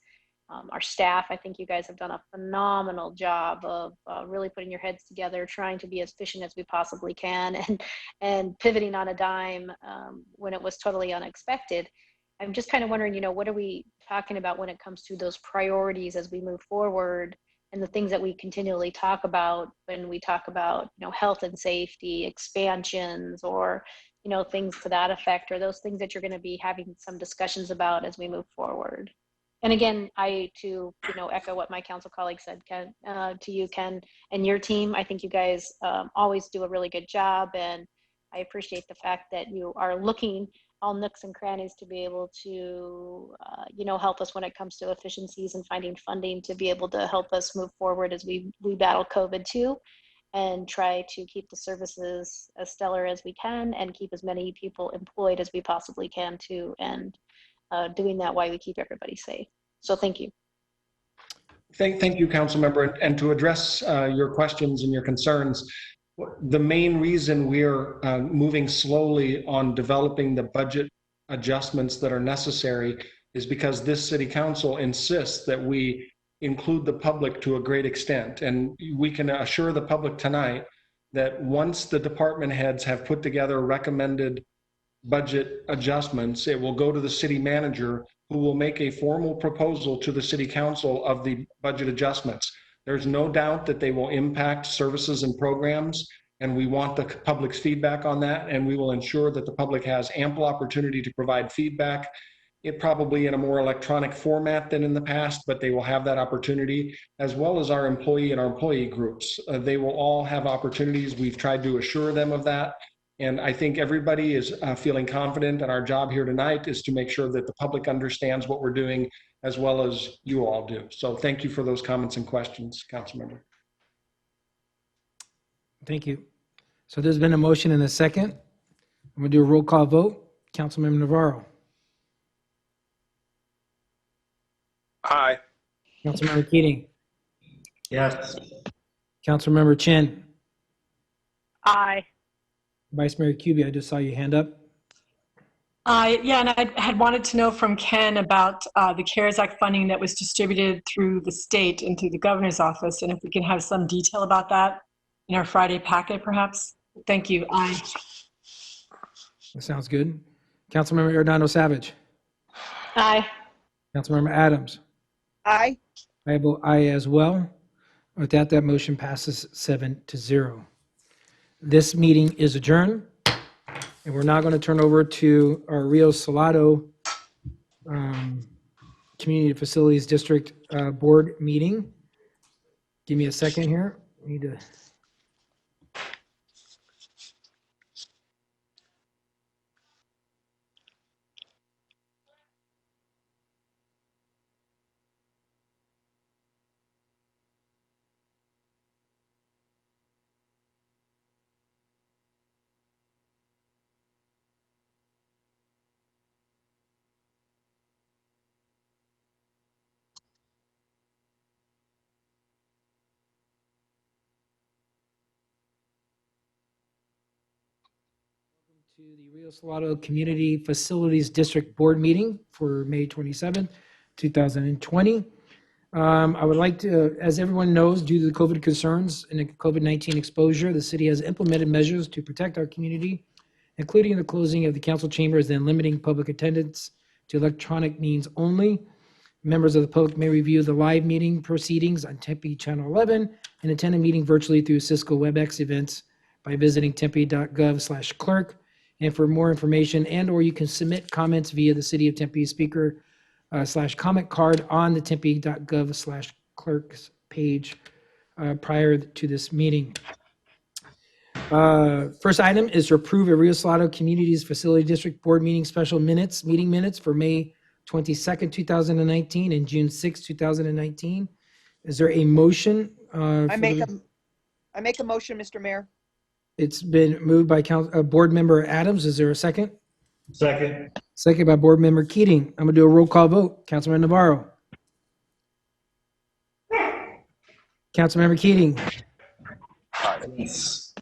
Our staff, I think you guys have done a phenomenal job of really putting your heads together, trying to be as efficient as we possibly can, and pivoting on a dime when it was totally unexpected. I'm just kind of wondering, what are we talking about when it comes to those priorities as we move forward, and the things that we continually talk about when we talk about, health and safety, expansions, or things to that effect, or those things that you're going to be having some discussions about as we move forward. And again, I too, echo what my council colleague said, Ken, to you, Ken, and your team. I think you guys always do a really good job, and I appreciate the fact that you are looking all nooks and crannies to be able to, help us when it comes to efficiencies and finding funding to be able to help us move forward as we battle COVID too, and try to keep the services as stellar as we can and keep as many people employed as we possibly can too, and doing that while we keep everybody safe. So thank you. Thank you, council member. And to address your questions and your concerns, the main reason we're moving slowly on developing the budget adjustments that are necessary is because this city council insists that we include the public to a great extent. And we can assure the public tonight that once the department heads have put together recommended budget adjustments, it will go to the city manager, who will make a formal proposal to the city council of the budget adjustments. There's no doubt that they will impact services and programs, and we want the public's feedback on that, and we will ensure that the public has ample opportunity to provide feedback, it probably in a more electronic format than in the past, but they will have that opportunity, as well as our employee and our employee groups. They will all have opportunities. We've tried to assure them of that. And I think everybody is feeling confident, and our job here tonight is to make sure that the public understands what we're doing as well as you all do. So thank you for those comments and questions, Councilmember. Thank you. So there's been a motion and a second. I'm going to do a roll call vote. Councilmember Navarro. Aye. Councilmember Keating. Yes. Councilmember Chin. Aye. Vice Mayor Kuby, I just saw your hand up. Yeah, and I had wanted to know from Ken about the CARES Act funding that was distributed through the state and through the governor's office, and if we can have some detail about that in our Friday packet, perhaps. Thank you. Aye. That sounds good. Councilmember Giordano Savage. Aye. Councilmember Adams. Aye. I vote aye as well. With that, that motion passes 7-0. This meeting is adjourned, and we're now going to turn over to our Rio Salado Community Facilities District Board meeting. Give me a second here. I need to. To the Rio Salado Community Facilities District Board meeting for May 27th, 2020. I would like to, as everyone knows, due to the COVID concerns and the COVID-19 exposure, the city has implemented measures to protect our community, including the closing of the council chambers and limiting public attendance to electronic means only. Members of the public may review the live meeting proceedings on Tempe Channel 11 and attend a meeting virtually through Cisco WebEx events by visiting tempe.gov/clerk. And for more information, and/or you can submit comments via the City of Tempe speaker /comment card on the tempe.gov/clerk's page prior to this meeting. First item is to approve a Rio Salado Communities Facility District Board meeting special meeting minutes for May 22nd, 2019, and June 6th, 2019. Is there a motion? I make a motion, Mr. Mayor. It's been moved by Board Member Adams. Is there a second? Second. Second by Board Member Keating. I'm going to do a roll call vote. Councilman Navarro. Councilmember Keating. Yes.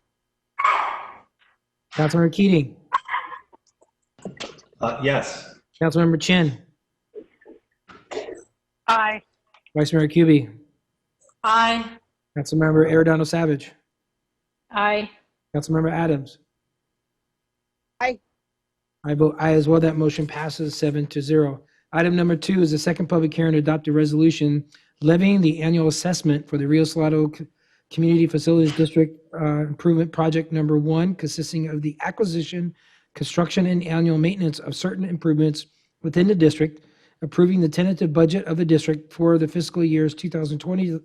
Councilmember Keating. Yes. Councilmember Chin. Aye. Vice Mayor Kuby. Aye. Councilmember Arredondo Savage. Aye. Councilmember Adams. Aye. I vote aye as well. That motion passes 7-0. Item number 2 is the second public hearing to adopt a resolution levying the annual assessment for the Rio Salado Community Facilities District Improvement Project Number 1, consisting of the acquisition, construction, and annual maintenance of certain improvements within the district, approving the tentative budget of the district for the fiscal years 2020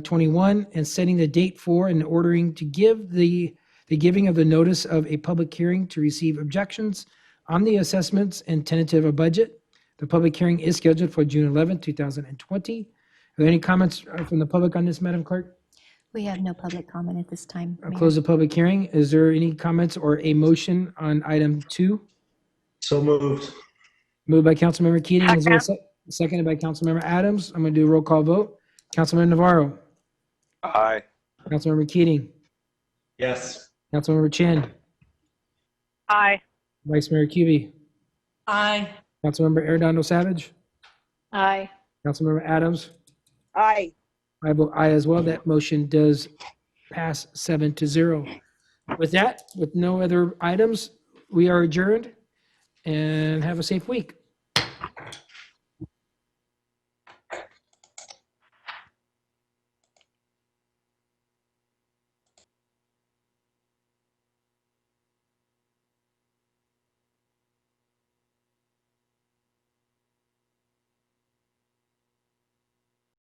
21, and setting the date for and ordering to give the giving of the notice of a public hearing to receive objections on the assessments and tentative budget. The public hearing is scheduled for June 11, 2020. Are there any comments from the public on this, Madam Clerk? We have no public comment at this time. I'll Mayor. close the public hearing. Is there any comments or a motion on item 2? So moved. Moved by Councilmember Keating. Is there a seconded by Councilmember Adams? I'm going to do a roll call vote. Councilmember Navarro. Aye. Councilmember Keating. Yes. Councilmember Chin. Aye. Vice Mayor Kuby. Aye. Councilmember Arredondo Savage. Aye. Councilmember Adams. Aye. I vote aye as well. That motion does pass 7-0. With that, with no other items, we are adjourned and have a safe week.